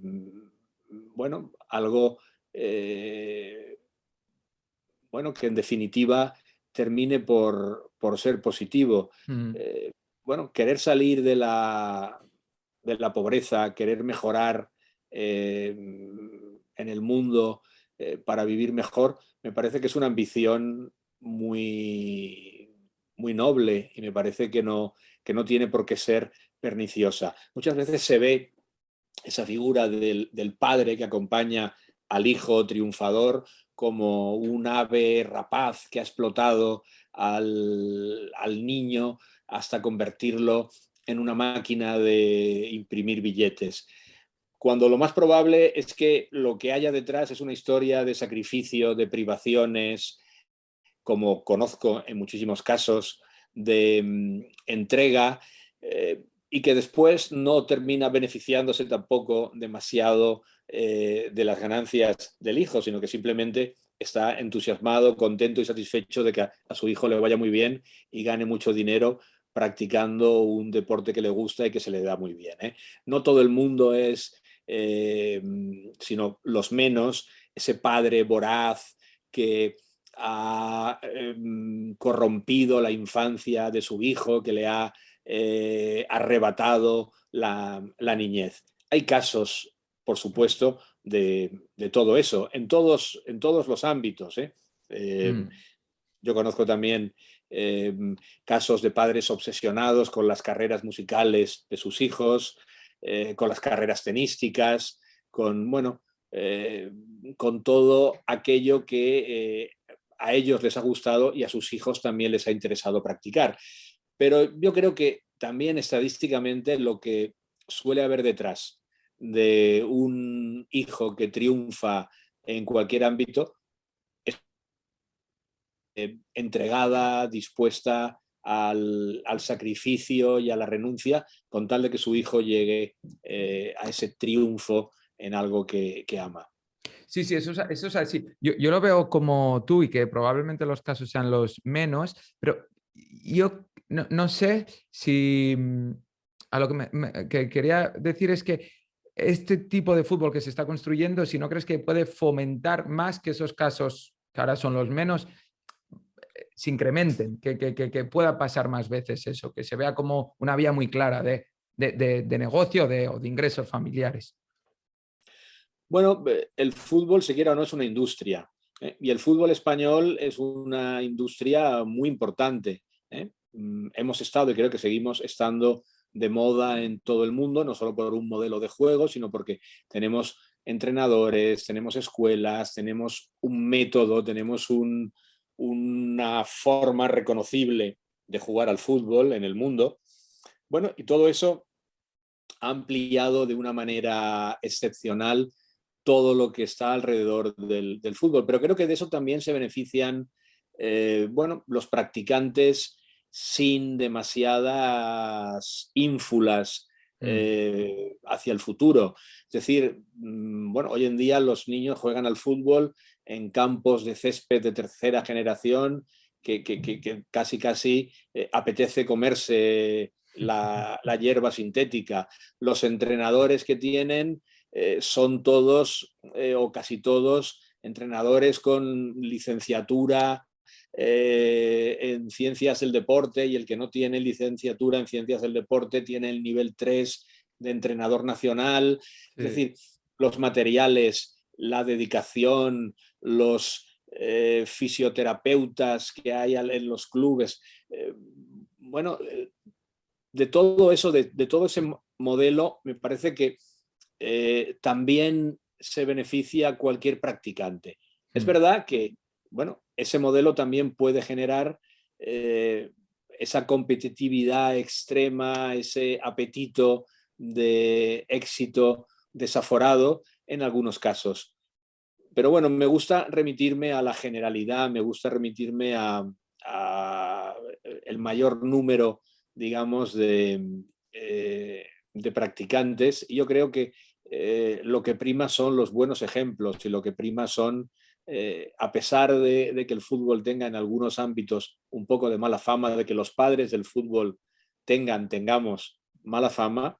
bueno, algo, bueno, que en definitiva termine por ser positivo. Mm. Eh, bueno, querer salir de la pobreza, querer mejorar en el mundo para vivir mejor, me parece que es una ambición muy, muy noble y me parece que no tiene por qué ser perniciosa. Muchas veces se ve esa figura del padre que acompaña al hijo triunfador como un ave rapaz que ha explotado al niño hasta convertirlo en una máquina de imprimir billetes. Cuando lo más probable es que lo que haya detrás es una historia de sacrificio, de privaciones, como conozco en muchísimos casos, de entrega, y que después no termina beneficiándose tampoco demasiado de las ganancias del hijo, sino que simplemente está entusiasmado, contento y satisfecho de que a su hijo le vaya muy bien y gane mucho dinero practicando un deporte que le gusta y que se le da muy bien. No todo el mundo es, sino los menos, ese padre voraz que ha corrompido la infancia de su hijo, que le ha arrebatado la niñez. Hay casos, por supuesto, de todo eso, en todos los ámbitos. Mm. Yo conozco también eh, casos de padres obsesionados con las carreras musicales de sus hijos, con las carreras tenísticas, bueno, con todo aquello que a ellos les ha gustado y a sus hijos también les ha interesado practicar. Pero yo creo que también estadísticamente lo que suele haber detrás de un hijo que triunfa en cualquier ámbito es entregada, dispuesta al sacrificio y a la renuncia con tal de que su hijo llegue a ese triunfo en algo que ama. Sí, sí, eso es así. Yo lo veo como tú y que probablemente los casos sean los menos, pero yo no sé si a lo que, que quería decir es que este tipo de fútbol que se está construyendo, si no crees que puede fomentar más que esos casos que ahora son los menos, se incrementen, que pueda pasar más veces eso, que se vea como una vía muy clara de negocio o de ingresos familiares. Bueno, el fútbol, si quiera o no, es una industria. Y el fútbol español es una industria muy importante. Hemos estado y creo que seguimos estando de moda en todo el mundo, no solo por un modelo de juego, sino porque tenemos entrenadores, tenemos escuelas, tenemos un método, tenemos una forma reconocible de jugar al fútbol en el mundo. Bueno, y todo eso ha ampliado de una manera excepcional todo lo que está alrededor del fútbol. Pero creo que de eso también se benefician bueno, los practicantes sin demasiadas ínfulas Mm. hacia el futuro. Es decir, bueno, hoy en día los niños juegan al fútbol en campos de césped de tercera generación que casi apetece comerse la hierba sintética. Los entrenadores que tienen son todos o casi todos entrenadores con licenciatura en ciencias del deporte, y el que no tiene licenciatura en ciencias del deporte tiene el nivel 3 de entrenador nacional. Es Sí. decir, los materiales, la dedicación, los fisioterapeutas que hay en los clubes, bueno, de todo eso, de todo ese modelo, me parece que también se beneficia cualquier practicante. Es Mm. verdad que, bueno, ese modelo también puede generar esa competitividad extrema, ese apetito de éxito desaforado en algunos casos. Pero bueno, me gusta remitirme a la generalidad, me gusta remitirme a el mayor número, digamos, de practicantes. Y yo creo que lo que prima son los buenos ejemplos y lo que prima son, a pesar de que el fútbol tenga en algunos ámbitos un poco de mala fama, de que los padres del fútbol tengamos mala fama,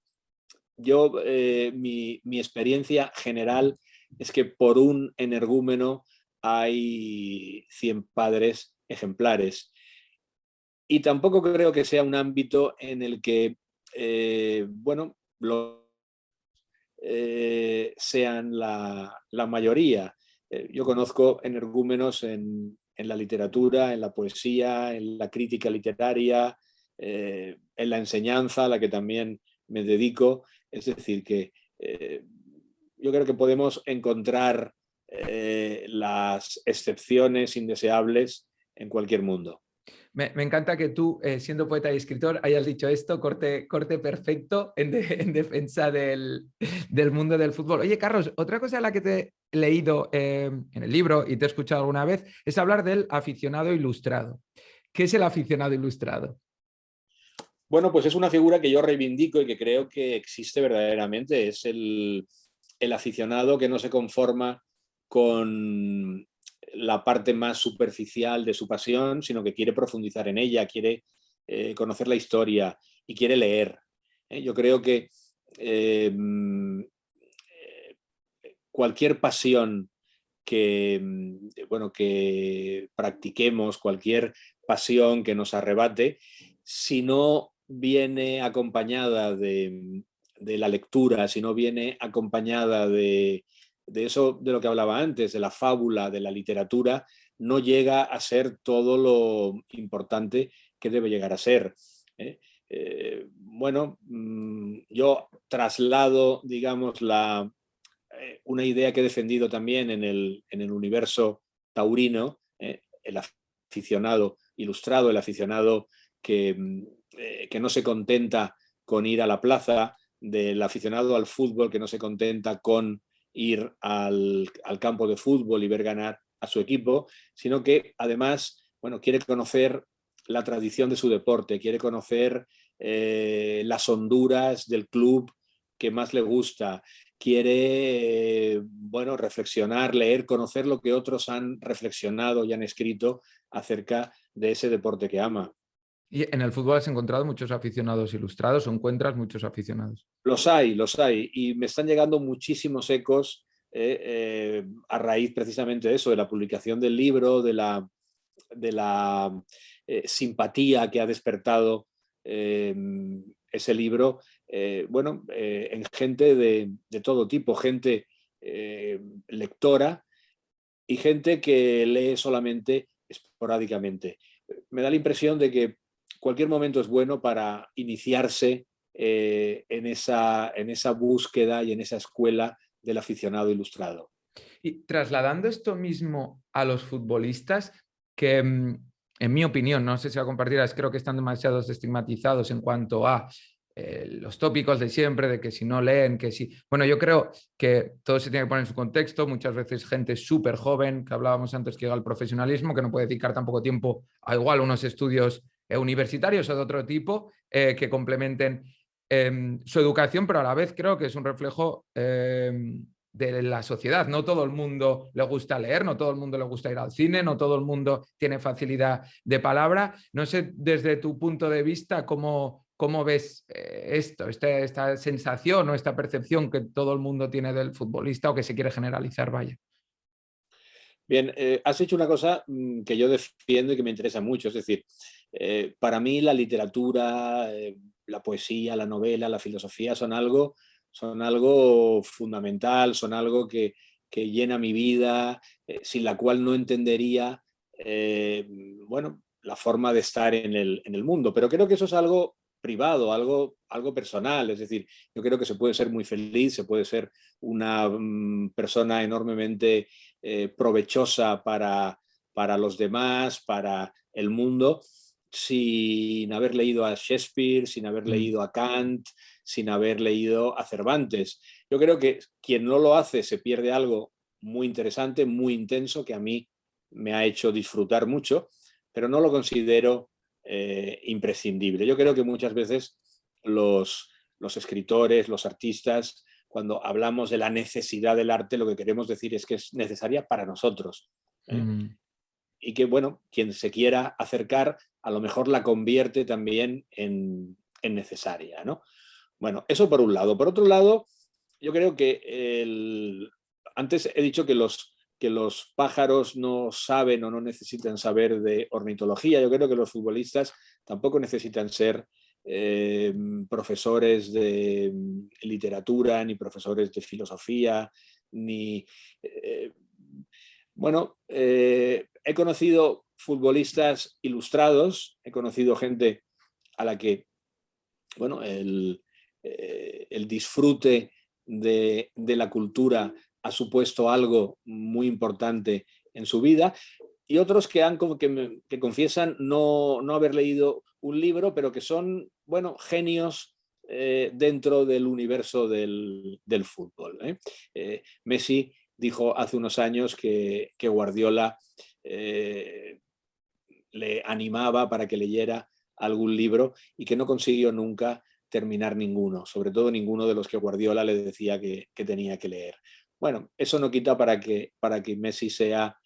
mi experiencia general es que por un energúmeno hay 100 padres ejemplares. Y tampoco creo que sea un ámbito en el que, bueno, sean la mayoría. Yo conozco energúmenos en la literatura, en la poesía, en la crítica literaria, en la enseñanza, a la que también me dedico. Es decir, que yo creo que podemos encontrar las excepciones indeseables en cualquier mundo. Me encanta que tú, siendo poeta y escritor, hayas dicho esto, corte perfecto en defensa del mundo del fútbol. Oye, Carlos, otra cosa a la que te he leído en el libro y te he escuchado alguna vez es hablar del aficionado ilustrado. ¿Qué es el aficionado ilustrado? Bueno, pues es una figura que yo reivindico y que creo que existe verdaderamente. Es el aficionado que no se conforma con la parte más superficial de su pasión, sino que quiere profundizar en ella, quiere conocer la historia y quiere leer. Yo creo que eh, cualquier pasión que practiquemos, cualquier pasión que nos arrebate, si no viene acompañada de la lectura, si no viene acompañada de eso de lo que hablaba antes, de la fábula, de la literatura, no llega a ser todo lo importante que debe llegar a ser. ¿eh? Bueno, yo traslado, digamos, una idea que he defendido también en el universo taurino, el aficionado ilustrado, el aficionado que no se contenta con ir a la plaza, del aficionado al fútbol que no se contenta con ir al campo de fútbol y ver ganar a su equipo, sino que además, bueno, quiere conocer la tradición de su deporte, quiere conocer las honduras del club que más le gusta, quiere, bueno, reflexionar, leer, conocer lo que otros han reflexionado y han escrito acerca de ese deporte que ama. Y en el fútbol has encontrado muchos aficionados ilustrados o encuentras muchos aficionados. Los hay, y me están llegando muchísimos ecos a raíz precisamente de eso, de la publicación del libro, de la simpatía que ha despertado ese libro, en gente de todo tipo, gente lectora y gente que lee solamente esporádicamente. Me da la impresión de que cualquier momento es bueno para iniciarse en esa búsqueda y en esa escuela del aficionado ilustrado. Y trasladando esto mismo a los futbolistas, que en mi opinión, no sé si la compartirás, creo que están demasiado estigmatizados en cuanto a los tópicos de siempre, de que si no leen, que si... Bueno, yo creo que todo se tiene que poner en su contexto, muchas veces gente súper joven, que hablábamos antes que llega al profesionalismo, que no puede dedicar tampoco tiempo a igual unos estudios universitarios o de otro tipo, que complementen su educación, pero a la vez creo que es un reflejo de la sociedad. No todo el mundo le gusta leer, no todo el mundo le gusta ir al cine, no todo el mundo tiene facilidad de palabra. No sé, desde tu punto de vista, cómo ves esto, esta sensación o esta percepción que todo el mundo tiene del futbolista o que se quiere generalizar, vaya. Bien, has hecho una cosa que yo defiendo y que me interesa mucho. Es decir, para mí la literatura, la poesía, la novela, la filosofía son algo fundamental, son algo que llena mi vida, sin la cual no entendería, la forma de estar en el mundo. Pero creo que eso es algo privado, algo personal. Es decir, yo creo que se puede ser muy feliz, se puede ser una persona enormemente provechosa para los demás, para el mundo, sin haber leído a Shakespeare, sin haber leído a Kant, sin haber leído a Cervantes. Yo creo que quien no lo hace se pierde algo muy interesante, muy intenso, que a mí me ha hecho disfrutar mucho, pero no lo considero imprescindible. Yo creo que muchas veces los escritores, los artistas, cuando hablamos de la necesidad del arte, lo que queremos decir es que es necesaria para nosotros. Mm. Y que, bueno, quien se quiera acercar, a lo mejor la convierte también en necesaria, ¿no? Bueno, eso por un lado. Por otro lado, yo creo que antes he dicho que los pájaros no saben o no necesitan saber de ornitología. Yo creo que los futbolistas tampoco necesitan ser profesores de literatura, ni profesores de filosofía, ni... bueno, he conocido futbolistas ilustrados, he conocido gente a la que, bueno, el disfrute de la cultura ha supuesto algo muy importante en su vida, y otros que que confiesan no haber leído un libro, pero que son, bueno, genios dentro del universo del fútbol. Messi dijo hace unos años que Guardiola le animaba para que leyera algún libro y que no consiguió nunca terminar ninguno, sobre todo ninguno de los que Guardiola le decía que tenía que leer. Bueno, eso no quita para que Messi sea,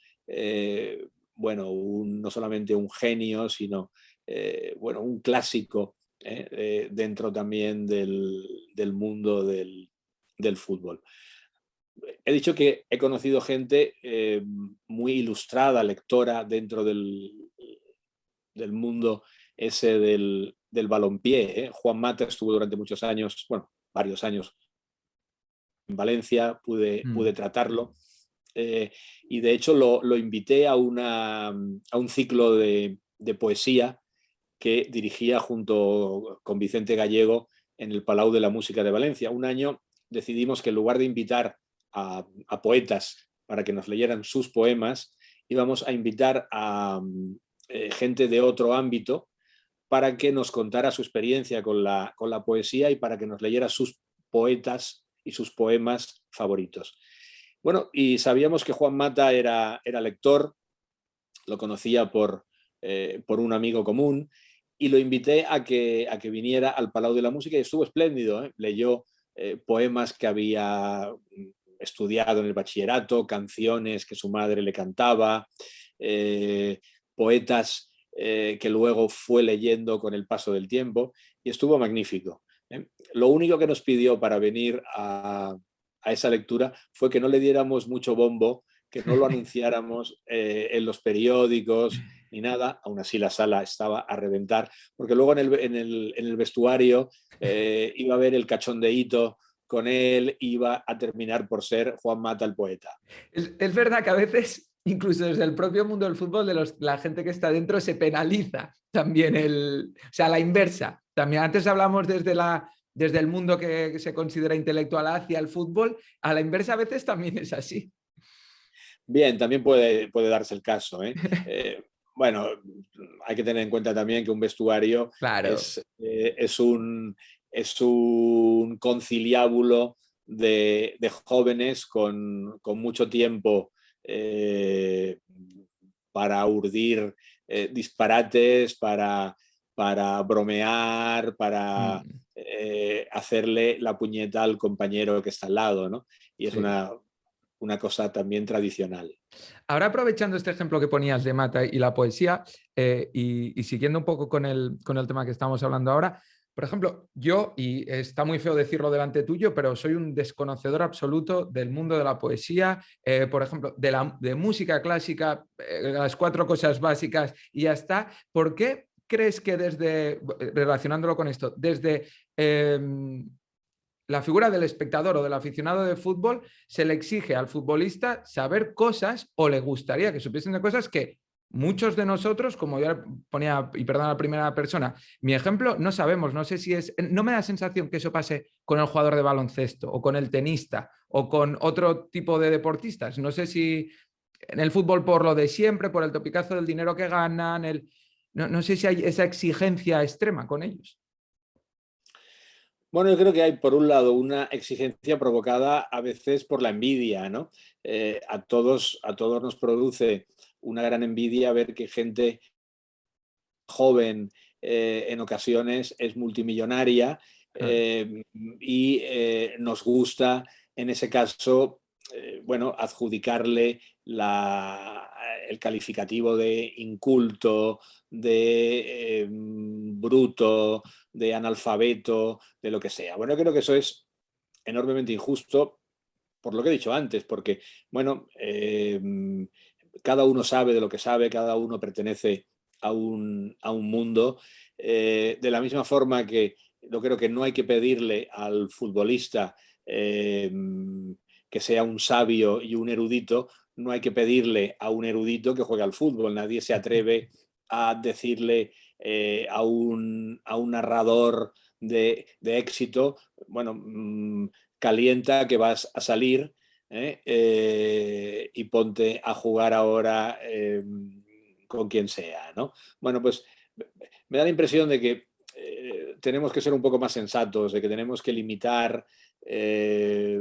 bueno, no solamente un genio, sino, bueno, un clásico dentro también del mundo del fútbol. He dicho que he conocido gente muy ilustrada, lectora dentro del mundo ese del balompié. Juan Mata estuvo durante muchos años, bueno, varios años en Valencia, pude tratarlo. Y de hecho lo invité a un ciclo de poesía que dirigía junto con Vicente Gallego en el Palau de la Música de Valencia. Un año decidimos que en lugar de invitar a poetas para que nos leyeran sus poemas, íbamos a invitar a gente de otro ámbito para que nos contara su experiencia con la poesía y para que nos leyera sus poetas y sus poemas favoritos. Bueno, y sabíamos que Juan Mata era lector, lo conocía por un amigo común, y lo invité a que viniera al Palau de la Música y estuvo espléndido. Leyó poemas que había estudiado en el bachillerato, canciones que su madre le cantaba, poetas que luego fue leyendo con el paso del tiempo, y estuvo magnífico. Lo único que nos pidió para venir a esa lectura fue que no le diéramos mucho bombo, que no lo anunciáramos en los periódicos ni nada. Aún así la sala estaba a reventar, porque luego en el vestuario iba a haber el cachondeíto con él, iba a terminar por ser Juan Mata el poeta. Es verdad que a veces, incluso desde el propio mundo del fútbol, la gente que está dentro se penaliza también, o sea, la inversa. También antes hablamos desde el mundo que se considera intelectual hacia el fútbol, a la inversa a veces también es así. Bien, también puede darse el caso. Bueno, hay que tener en cuenta también que un vestuario Claro. es un conciliábulo de jóvenes con mucho tiempo para urdir disparates, para bromear, para hacerle la puñeta al compañero que está al lado, ¿no? Y es Sí. una cosa también tradicional. Ahora, aprovechando este ejemplo que ponías de Mata y la poesía, y siguiendo un poco con el tema que estamos hablando ahora, por ejemplo, yo, y está muy feo decirlo delante tuyo, pero soy un desconocedor absoluto del mundo de la poesía, por ejemplo, de música clásica, las 4 cosas básicas y ya está. ¿Por qué crees que relacionándolo con esto, desde la figura del espectador o del aficionado de fútbol, se le exige al futbolista saber cosas, o le gustaría que supiesen de cosas que muchos de nosotros, como yo ponía, y perdón, la primera persona, mi ejemplo, no sabemos? No sé si no me da sensación que eso pase con el jugador de baloncesto o con el tenista o con otro tipo de deportistas. No sé si en el fútbol, por lo de siempre, por el topicazo del dinero que ganan, no sé si hay esa exigencia extrema con ellos. Bueno, yo creo que hay, por un lado, una exigencia provocada a veces por la envidia, ¿no? A todos nos produce una gran envidia ver que gente joven en ocasiones es multimillonaria, Ah, nos gusta, en ese caso, bueno, adjudicarle el calificativo de inculto, de bruto, de analfabeto, de lo que sea. Bueno, creo que eso es enormemente injusto por lo que he dicho antes, porque, bueno, cada uno sabe de lo que sabe, cada uno pertenece a un mundo. De la misma forma que yo creo que no hay que pedirle al futbolista que sea un sabio y un erudito, no hay que pedirle a un erudito que juegue al fútbol. Nadie se atreve a decirle a un narrador de éxito, bueno, calienta que vas a salir, y ponte a jugar ahora con quien sea, ¿no? Bueno, pues me da la impresión de que tenemos que ser un poco más sensatos, de que tenemos que limitar eh,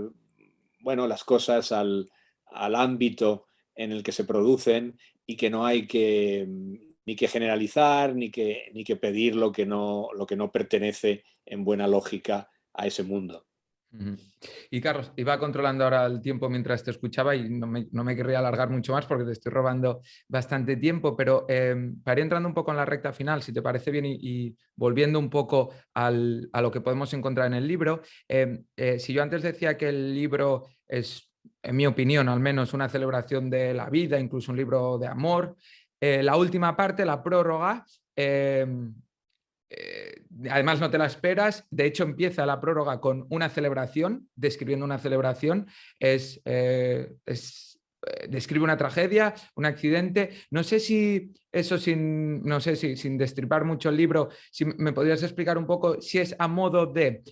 bueno, las cosas al ámbito en el que se producen y que no hay que ni que generalizar ni que pedir lo que no pertenece en buena lógica a ese mundo. ujú. Y Carlos, iba controlando ahora el tiempo mientras te escuchaba y no me querría alargar mucho más porque te estoy robando bastante tiempo, pero para ir entrando un poco en la recta final, si te parece bien, y volviendo un poco a lo que podemos encontrar en el libro, si yo antes decía que el libro es, en mi opinión, al menos una celebración de la vida, incluso un libro de amor, la última parte, la prórroga, además no te la esperas, de hecho empieza la prórroga con una celebración, describiendo una celebración, describe una tragedia, un accidente. No sé si eso no sé si sin destripar mucho el libro, si me podrías explicar un poco si es a modo de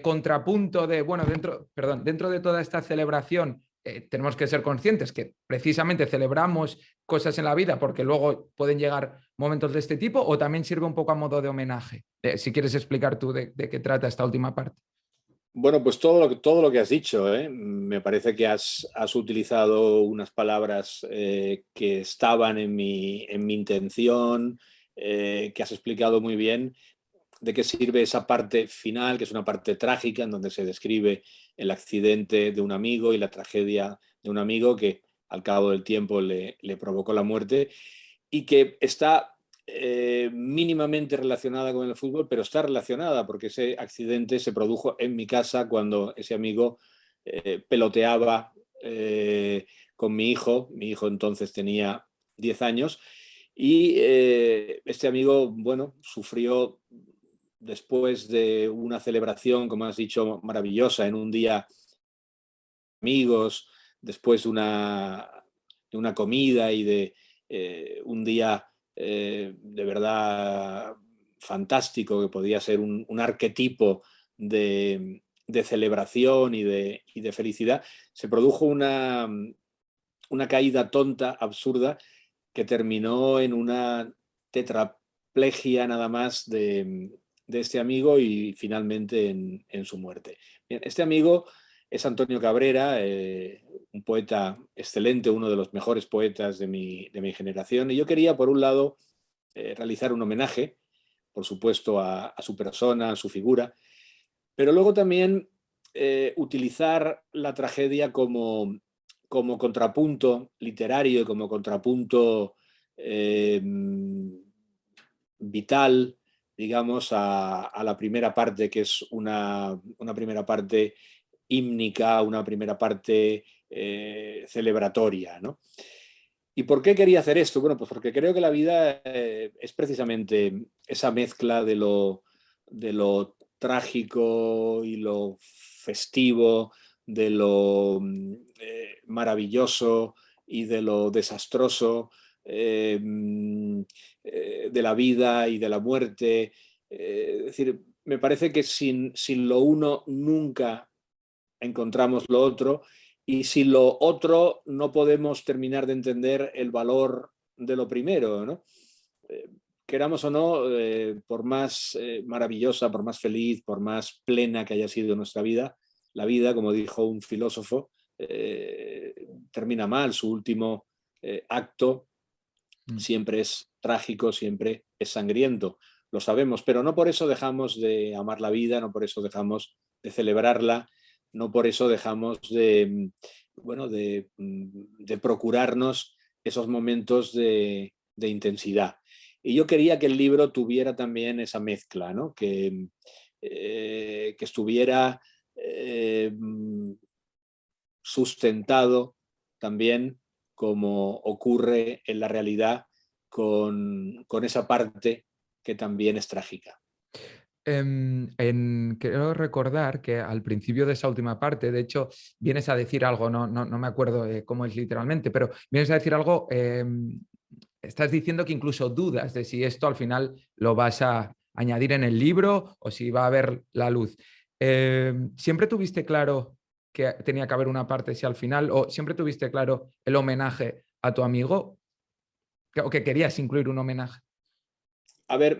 contrapunto de, bueno, dentro de toda esta celebración tenemos que ser conscientes que precisamente celebramos cosas en la vida porque luego pueden llegar momentos de este tipo, o también sirve un poco a modo de homenaje. Si quieres explicar tú de qué trata esta última parte. Bueno, pues todo lo que has dicho, ¿eh? Me parece que has utilizado unas palabras que estaban en mi intención, que has explicado muy bien de qué sirve esa parte final, que es una parte trágica, en donde se describe el accidente de un amigo y la tragedia de un amigo que al cabo del tiempo le provocó la muerte y que está mínimamente relacionada con el fútbol, pero está relacionada porque ese accidente se produjo en mi casa cuando ese amigo peloteaba con mi hijo. Mi hijo entonces tenía 10 años y este amigo, bueno, sufrió después de una celebración, como has dicho, maravillosa, en un día amigos, después de una comida y de un día de verdad fantástico, que podía ser un arquetipo de celebración y de felicidad, se produjo una caída tonta, absurda, que terminó en una tetraplegia nada más de este amigo y finalmente en su muerte. Bien, este amigo es Antonio Cabrera, un poeta excelente, uno de los mejores poetas de mi generación, y yo quería, por un lado, realizar un homenaje, por supuesto, a su persona, a su figura, pero luego también utilizar la tragedia como contrapunto literario y como contrapunto eh, vital, digamos, a la primera parte, que es una primera parte hímnica, una primera parte celebratoria, ¿no? ¿Y por qué quería hacer esto? Bueno, pues porque creo que la vida es precisamente esa mezcla de lo trágico y lo festivo, de lo maravilloso y de lo desastroso, eh, de la vida y de la muerte. Es decir, me parece que sin lo uno nunca encontramos lo otro, y sin lo otro no podemos terminar de entender el valor de lo primero, ¿no? queramos o no, por más maravillosa, por más feliz, por más plena que haya sido nuestra vida, la vida, como dijo un filósofo, termina mal. Su último acto siempre es trágico, siempre es sangriento. Lo sabemos, pero no por eso dejamos de amar la vida, no por eso dejamos de celebrarla, no por eso dejamos bueno, de procurarnos esos momentos de intensidad. Y yo quería que el libro tuviera también esa mezcla, ¿no? Que estuviera sustentado también, como ocurre en la realidad, con esa parte que también es trágica. Quiero recordar que al principio de esa última parte, de hecho, vienes a decir algo, no me acuerdo cómo es literalmente, pero vienes a decir algo, estás diciendo que incluso dudas de si esto al final lo vas a añadir en el libro o si va a haber la luz. ¿Siempre tuviste claro que tenía que haber una parte si al final, o siempre tuviste claro el homenaje a tu amigo, o que querías incluir un homenaje? A ver,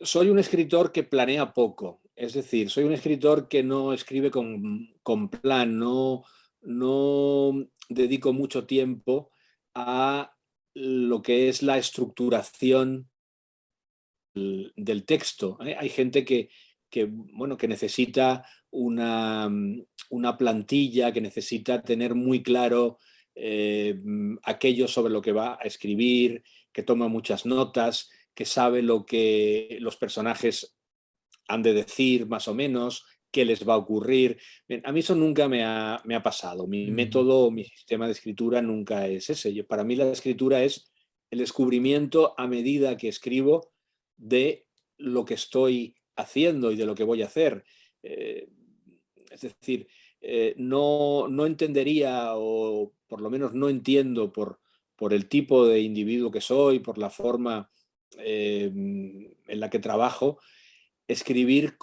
soy un escritor que planea poco, es decir, soy un escritor que no escribe con plan, no dedico mucho tiempo a lo que es la estructuración del texto. Hay gente bueno, que necesita una plantilla, que necesita tener muy claro aquello sobre lo que va a escribir, que toma muchas notas, que sabe lo que los personajes han de decir más o menos, qué les va a ocurrir. Bien, a mí eso nunca me ha pasado. Mi método, mi sistema de escritura nunca es ese. Para mí la escritura es el descubrimiento a medida que escribo de lo que estoy haciendo y de lo que voy a hacer. Es decir, no entendería, o por lo menos no entiendo por el tipo de individuo que soy, por la forma en la que trabajo, escribir eh,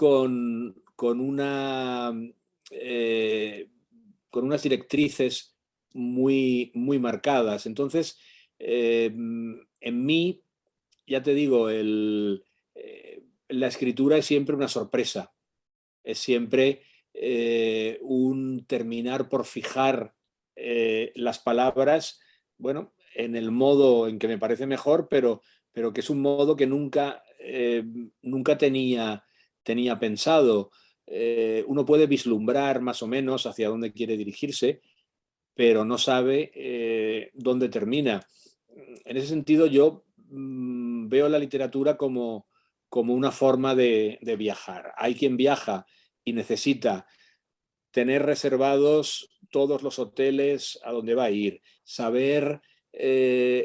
con unas directrices muy marcadas. Entonces, en mí, ya te digo, la escritura es siempre una sorpresa, es siempre un terminar por fijar las palabras, bueno, en el modo en que me parece mejor, pero que es un modo que nunca tenía pensado. Uno puede vislumbrar más o menos hacia dónde quiere dirigirse, pero no sabe dónde termina. En ese sentido, yo veo la literatura como una forma de viajar. Hay quien viaja y necesita tener reservados todos los hoteles a donde va a ir, saber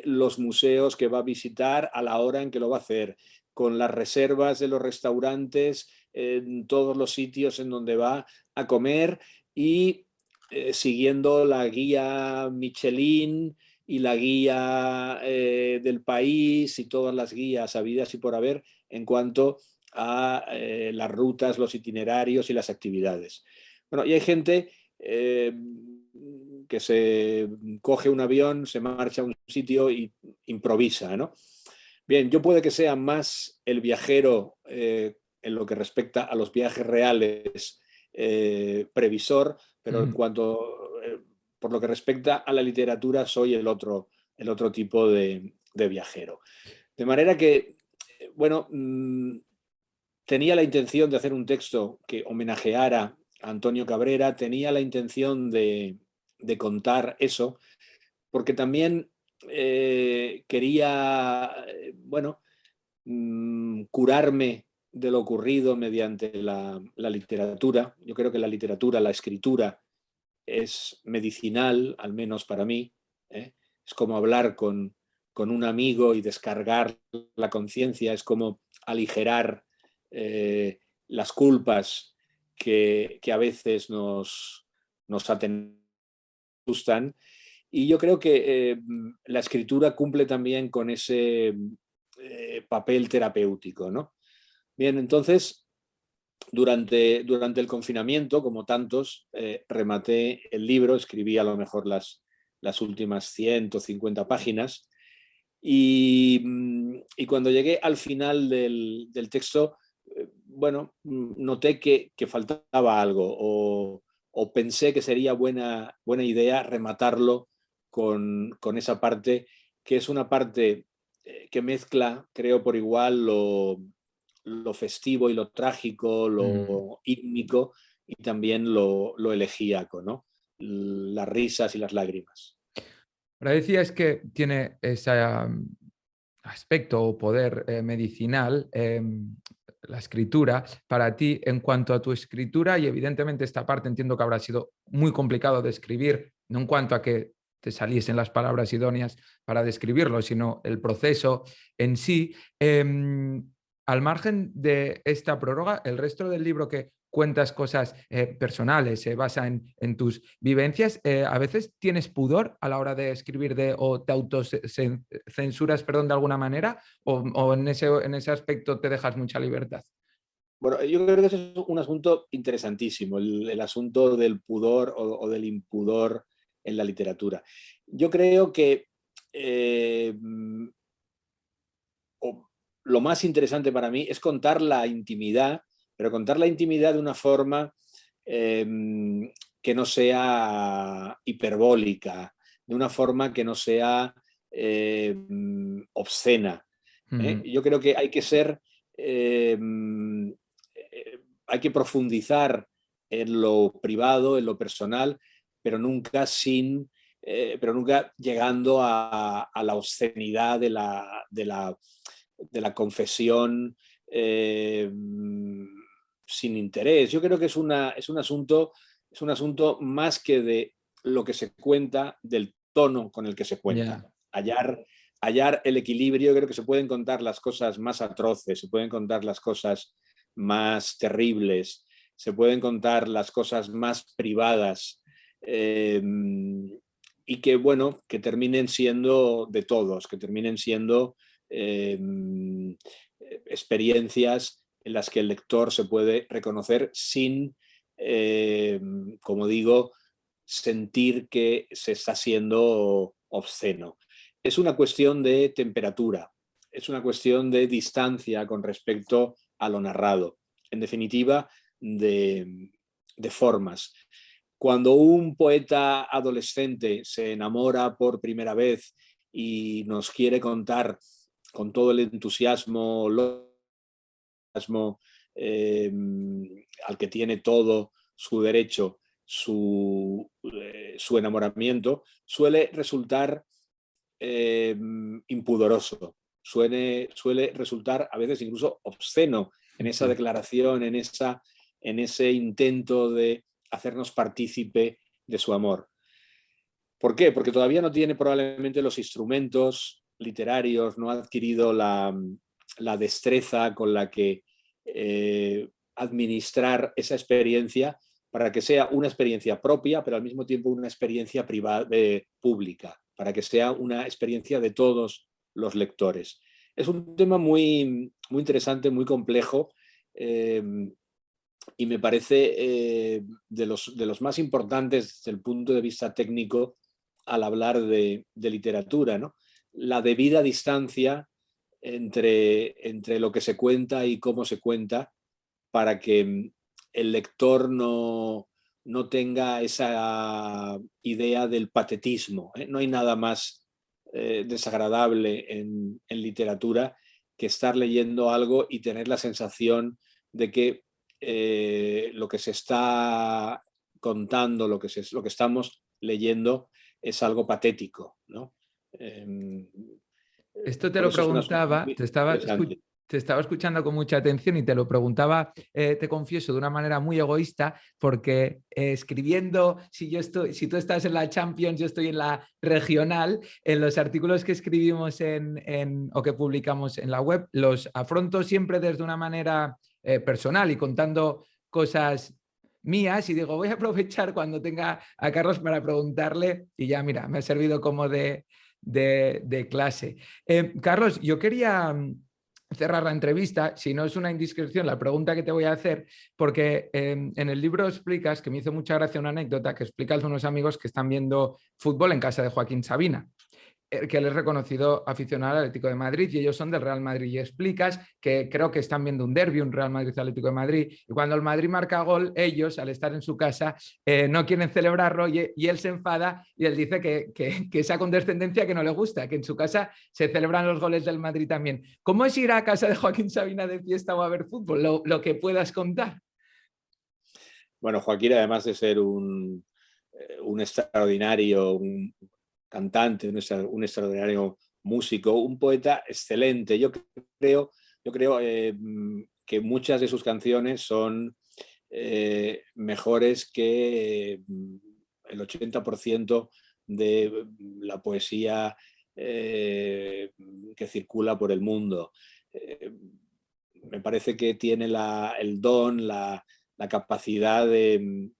los museos que va a visitar a la hora en que lo va a hacer, con las reservas de los restaurantes en todos los sitios en donde va a comer, y siguiendo la guía Michelin y la guía del país y todas las guías habidas y por haber en cuanto a las rutas, los itinerarios y las actividades. Bueno, y hay gente que se coge un avión, se marcha a un sitio y improvisa, ¿no? Bien, yo puede que sea más el viajero en lo que respecta a los viajes reales, previsor, pero por lo que respecta a la literatura, soy el otro tipo de viajero. De manera que, bueno, tenía la intención de hacer un texto que homenajeara a Antonio Cabrera, tenía la intención de contar eso, porque también quería, bueno, curarme de lo ocurrido mediante la literatura. Yo creo que la literatura, la escritura, es medicinal, al menos para mí. Es como hablar con un amigo y descargar la conciencia, es como aligerar las culpas que a veces nos asustan. Y yo creo que la escritura cumple también con ese papel terapéutico, ¿no? Bien, entonces, durante el confinamiento, como tantos, rematé el libro, escribí a lo mejor las últimas 150 páginas, Y cuando llegué al final del texto, bueno, noté que faltaba algo o pensé que sería buena idea rematarlo con esa parte, que es una parte que mezcla, creo, por igual lo festivo y lo trágico, Mm. lo ítmico y también lo elegíaco, ¿no? Las risas y las lágrimas. Ahora decías que tiene ese aspecto o poder medicinal, la escritura, para ti en cuanto a tu escritura, y evidentemente esta parte entiendo que habrá sido muy complicado de escribir, no en cuanto a que te saliesen las palabras idóneas para describirlo, sino el proceso en sí. Al margen de esta prórroga, el resto del libro que cuentas cosas personales, se basa en tus vivencias, a veces tienes pudor a la hora de escribir o te autocensuras, perdón, de alguna manera, o en ese aspecto te dejas mucha libertad. Bueno, yo creo que ese es un asunto interesantísimo, el asunto del pudor o del impudor en la literatura. Yo creo que eh, lo más interesante para mí es contar la intimidad, pero contar la intimidad de una forma eh, que no sea hiperbólica, de una forma que no sea obscena. Mm. Yo creo que hay que ser, hay que profundizar en lo privado, en lo personal, pero nunca pero nunca llegando a la obscenidad de la confesión sin interés. Yo creo que es un asunto más que de lo que se cuenta, del tono con el que se cuenta. Yeah. Hallar el equilibrio, creo que se pueden contar las cosas más atroces, se pueden contar las cosas más terribles, se pueden contar las cosas más privadas y que, bueno, que terminen siendo de todos, que terminen siendo eh, experiencias en las que el lector se puede reconocer sin, como digo, sentir que se está siendo obsceno. Es una cuestión de temperatura, es una cuestión de distancia con respecto a lo narrado. En definitiva, de formas. Cuando un poeta adolescente se enamora por primera vez y nos quiere contar con todo el entusiasmo eh, al que tiene todo su derecho, su enamoramiento, suele resultar impudoroso, suele resultar a veces incluso obsceno en esa Sí. declaración, en ese intento de hacernos partícipe de su amor. ¿Por qué? Porque todavía no tiene probablemente los instrumentos literarios, no ha adquirido la destreza con la que administrar esa experiencia para que sea una experiencia propia, pero al mismo tiempo una experiencia privada, pública, para que sea una experiencia de todos los lectores. Es un tema muy, muy interesante, muy complejo, y me parece de los más importantes desde el punto de vista técnico al hablar de literatura, ¿no? La debida distancia entre lo que se cuenta y cómo se cuenta para que el lector no tenga esa idea del patetismo. No hay nada más desagradable en literatura que estar leyendo algo y tener la sensación de que lo que se está contando, lo que estamos leyendo es algo patético, ¿no? Eh, Esto te por lo eso es un asunto preguntaba, muy interesante. te estaba escuchando con mucha atención y te lo preguntaba, te confieso, de una manera muy egoísta, porque escribiendo, si tú estás en la Champions, yo estoy en la regional, en los artículos que escribimos o que publicamos en la web, los afronto siempre desde una manera personal y contando cosas mías y digo, voy a aprovechar cuando tenga a Carlos para preguntarle y ya, mira, me ha servido como de clase. Carlos, yo quería cerrar la entrevista, si no es una indiscreción, la pregunta que te voy a hacer, porque en el libro explicas, que me hizo mucha gracia una anécdota, que explicas a unos amigos que están viendo fútbol en casa de Joaquín Sabina. que él es reconocido aficionado al Atlético de Madrid y ellos son del Real Madrid. Y explicas que creo que están viendo un derbi, un Real Madrid-Atlético de Madrid, y cuando el Madrid marca gol, ellos, al estar en su casa, no quieren celebrarlo y él se enfada y él dice que esa condescendencia que no le gusta, que en su casa se celebran los goles del Madrid también. ¿Cómo es ir a casa de Joaquín Sabina de fiesta o a ver fútbol? Lo que puedas contar. Bueno, Joaquín, además de ser un extraordinario un cantante, un extraordinario músico, un poeta excelente. Yo creo que muchas de sus canciones son mejores que el 80% de la poesía que circula por el mundo. Me parece que tiene el don, la capacidad de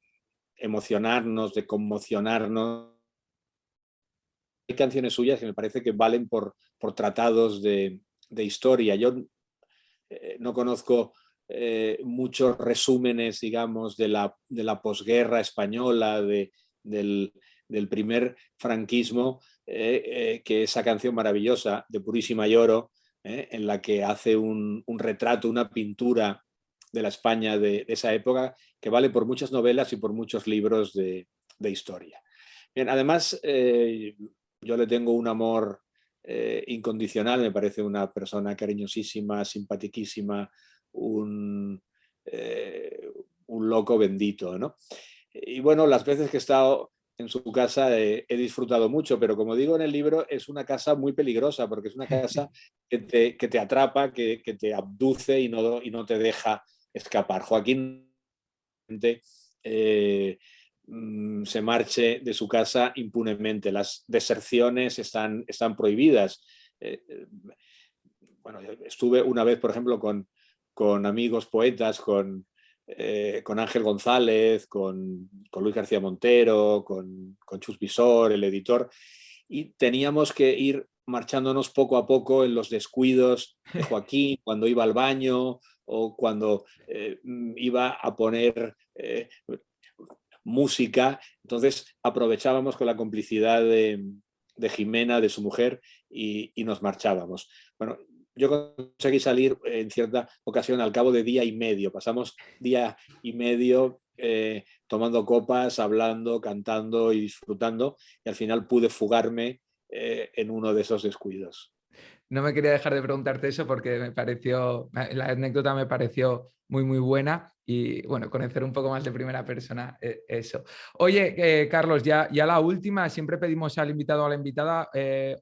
emocionarnos, de conmocionarnos. Hay canciones suyas que me parece que valen por tratados de historia. Yo no conozco muchos resúmenes, digamos, de la posguerra española, del primer franquismo, que esa canción maravillosa de Purísima Lloro, en la que hace un retrato, una pintura de la España de esa época, que vale por muchas novelas y por muchos libros de historia. Bien, además, yo le tengo un amor incondicional, me parece una persona cariñosísima, simpatiquísima, un, un loco bendito, ¿no? Y bueno, las veces que he estado en su casa he disfrutado mucho, pero como digo en el libro, es una casa muy peligrosa, porque es una casa que te atrapa, que te abduce y no te deja escapar. Joaquín se marche de su casa impunemente. Las deserciones están prohibidas. Bueno, estuve una vez, por ejemplo, con amigos poetas, con Ángel González, con Luis García Montero, con Chus Visor, el editor, y teníamos que ir marchándonos poco a poco en los descuidos de Joaquín, cuando iba al baño o cuando iba a poner música. Entonces aprovechábamos con la complicidad de Jimena, de su mujer, y nos marchábamos. Bueno, yo conseguí salir en cierta ocasión al cabo de día y medio. Pasamos día y medio tomando copas, hablando, cantando y disfrutando, y al final pude fugarme en uno de esos descuidos. No me quería dejar de preguntarte eso porque la anécdota me pareció muy, muy buena y bueno, conocer un poco más de primera persona, eso. Oye, Carlos, ya la última, siempre pedimos al invitado o a la invitada,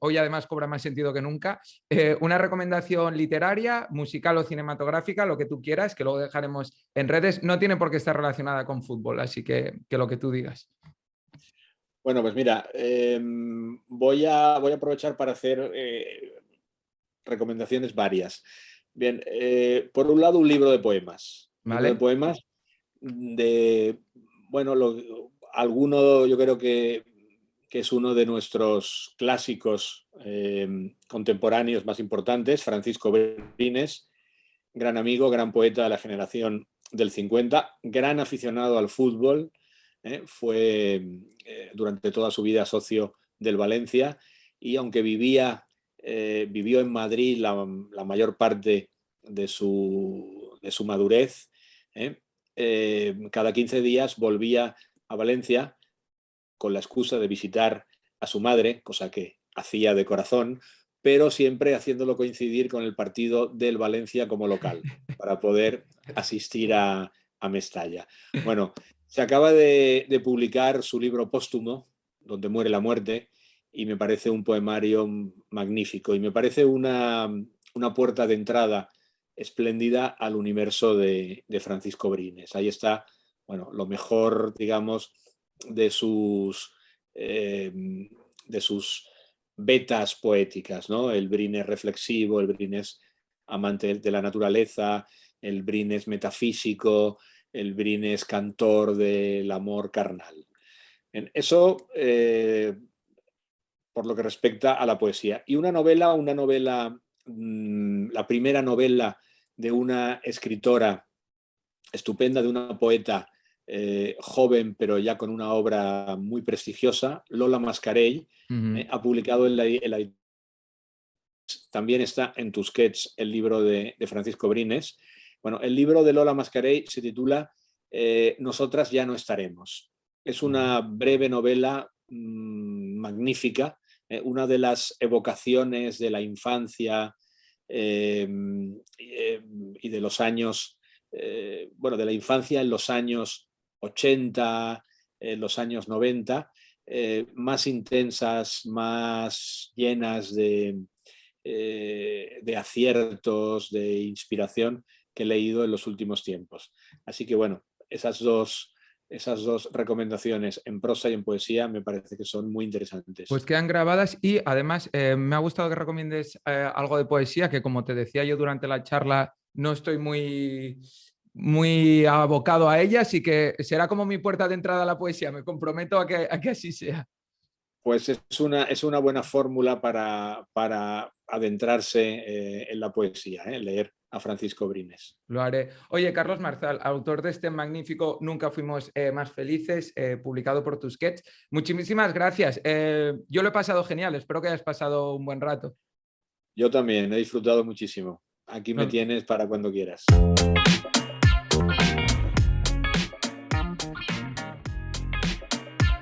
hoy además cobra más sentido que nunca, una recomendación literaria, musical o cinematográfica, lo que tú quieras, que luego dejaremos en redes, no tiene por qué estar relacionada con fútbol, así que lo que tú digas. Bueno, pues mira, voy a aprovechar para hacer recomendaciones varias. Bien, por un lado, un libro de poemas. Un libro de ¿Vale? poemas de, bueno, alguno yo creo que es uno de nuestros clásicos contemporáneos más importantes, Francisco Brines, gran amigo, gran poeta de la generación del 50, gran aficionado al fútbol, fue durante toda su vida socio del Valencia, y aunque vivió en Madrid la mayor parte de su madurez, cada 15 días volvía a Valencia con la excusa de visitar a su madre, cosa que hacía de corazón, pero siempre haciéndolo coincidir con el partido del Valencia como local, para poder asistir a Mestalla. Bueno, se acaba de publicar su libro póstumo, Donde muere la muerte, y me parece un poemario magnífico, y me parece una puerta de entrada espléndida al universo de Francisco Brines. Ahí está, bueno, lo mejor, digamos, de sus, eh, de sus vetas poéticas, ¿no? El Brines reflexivo, el Brines amante de la naturaleza, el Brines metafísico, el Brines cantor del amor carnal. Eso por lo que respecta a la poesía. Y una novela, la primera novela de una escritora estupenda, de una poeta joven, pero ya con una obra muy prestigiosa, Lola Mascarell, ha publicado también está en Tusquets el libro de Francisco Brines. Bueno, el libro de Lola Mascarell se titula Nosotras ya no estaremos. Es una breve novela magnífica, una de las evocaciones de la infancia y de los años, bueno, de la infancia en los años 80, en los años 90, más intensas, más llenas de aciertos, de inspiración que he leído en los últimos tiempos. Así que bueno, esas dos recomendaciones en prosa y en poesía me parece que son muy interesantes. Pues quedan grabadas y además me ha gustado que recomiendes algo de poesía, que como te decía yo durante la charla, no estoy muy abocado a ella, así que será como mi puerta de entrada a la poesía. Me comprometo a que así sea. Pues es una buena fórmula para adentrarse en la poesía, leer a Francisco Brines. Lo haré. Oye, Carlos Marzal, autor de este magnífico Nunca fuimos más felices, publicado por Tusquets. Muchísimas gracias. Yo lo he pasado genial, espero que hayas pasado un buen rato. Yo también, he disfrutado muchísimo. Aquí me No. tienes para cuando quieras.